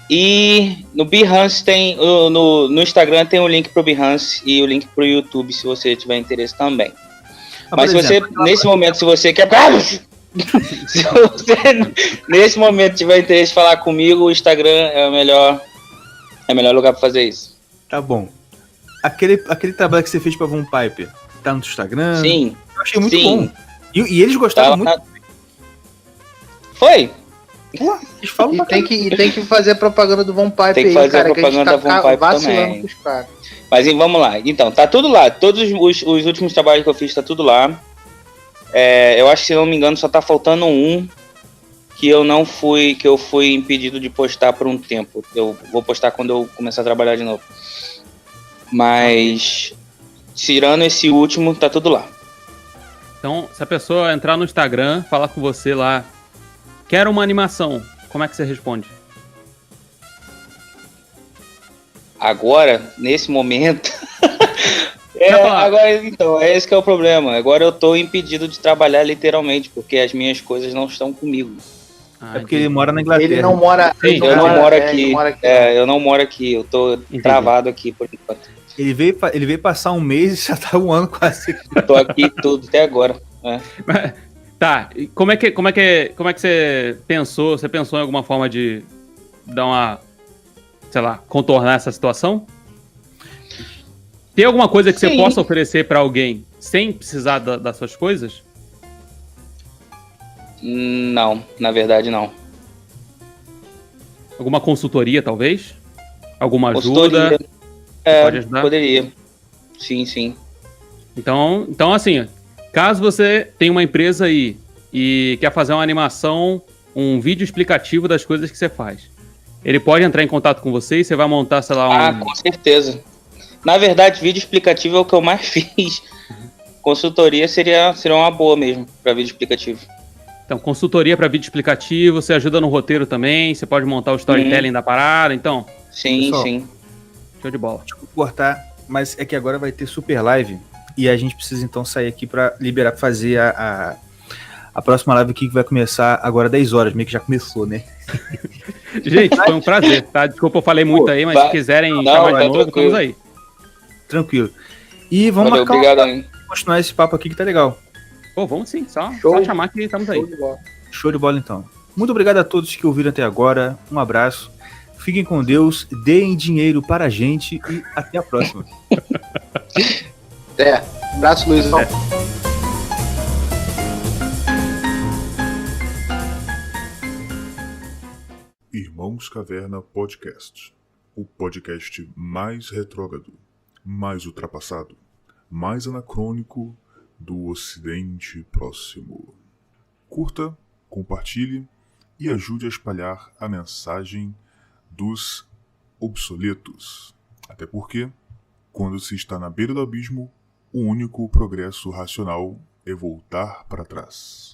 E no Behance tem, no Instagram tem o link pro Behance e o link pro YouTube, se você tiver interesse também. Mas se você, nesse momento, se você quer... Se você, nesse momento, tiver interesse em falar comigo, o Instagram é o melhor lugar pra fazer isso. Tá bom. Aquele trabalho que você fez pra Von Piper, tá no Instagram? Sim. Eu achei muito bom. E eles gostaram muito. Foi? Pô, eles falam tem que fazer propaganda do Von Piper. Tem que fazer a propaganda da Von Piper também. Mas vamos lá. Então, tá tudo lá. Todos os últimos trabalhos que eu fiz, tá tudo lá. Eu acho que, se não me engano, só tá faltando um que eu fui impedido de postar por um tempo. Eu vou postar quando eu começar a trabalhar de novo. Mas, tirando esse último, tá tudo lá. Então, se a pessoa entrar no Instagram, falar com você lá, quero uma animação, como é que você responde? Agora, nesse momento... agora, então, esse que é o problema. Agora eu tô impedido de trabalhar literalmente, porque as minhas coisas não estão comigo. É porque ele mora na Inglaterra. Ele não mora... Eu não moro aqui. Eu não moro aqui. Eu tô travado aqui por enquanto. Ele veio passar um mês e já tá um ano quase. Tô aqui tudo até agora. Tá, e como é que você pensou? Você pensou em alguma forma de dar uma, sei lá, contornar essa situação? Tem alguma coisa que você possa oferecer pra alguém sem precisar das suas coisas? Não, na verdade não. Alguma consultoria, talvez? Alguma ajuda? Pode ajudar? Poderia. Sim. Então, assim, caso você tenha uma empresa aí e quer fazer uma animação, um vídeo explicativo das coisas que você faz, ele pode entrar em contato com você e você vai montar, sei lá, com certeza. Na verdade, vídeo explicativo é o que eu mais fiz. Consultoria seria uma boa mesmo para vídeo explicativo. Então, consultoria para vídeo explicativo, você ajuda no roteiro também, você pode montar o storytelling da parada, então... Sim. Show de bola. Deixa eu cortar, mas é que agora vai ter super live e a gente precisa então sair aqui para liberar, pra fazer a próxima live aqui, que vai começar agora 10 horas, meio que já começou, né? Gente, foi um prazer, tá? Desculpa, eu falei muito aí, mas se quiserem chamar de novo, estamos aí. Tranquilo. E vamos continuar esse papo aqui que tá legal. Pô, vamos sim, só chamar que estamos aí. Show de bola então. Muito obrigado a todos que ouviram até agora. Um abraço. Fiquem com Deus, deem dinheiro para a gente e até a próxima. Abraço, Luizão. Irmãos Caverna Podcast. O podcast mais retrógrado, mais ultrapassado, mais anacrônico do Ocidente Próximo. Curta, compartilhe e ajude a espalhar a mensagem dos obsoletos. Até porque, quando se está na beira do abismo, o único progresso racional é voltar para trás.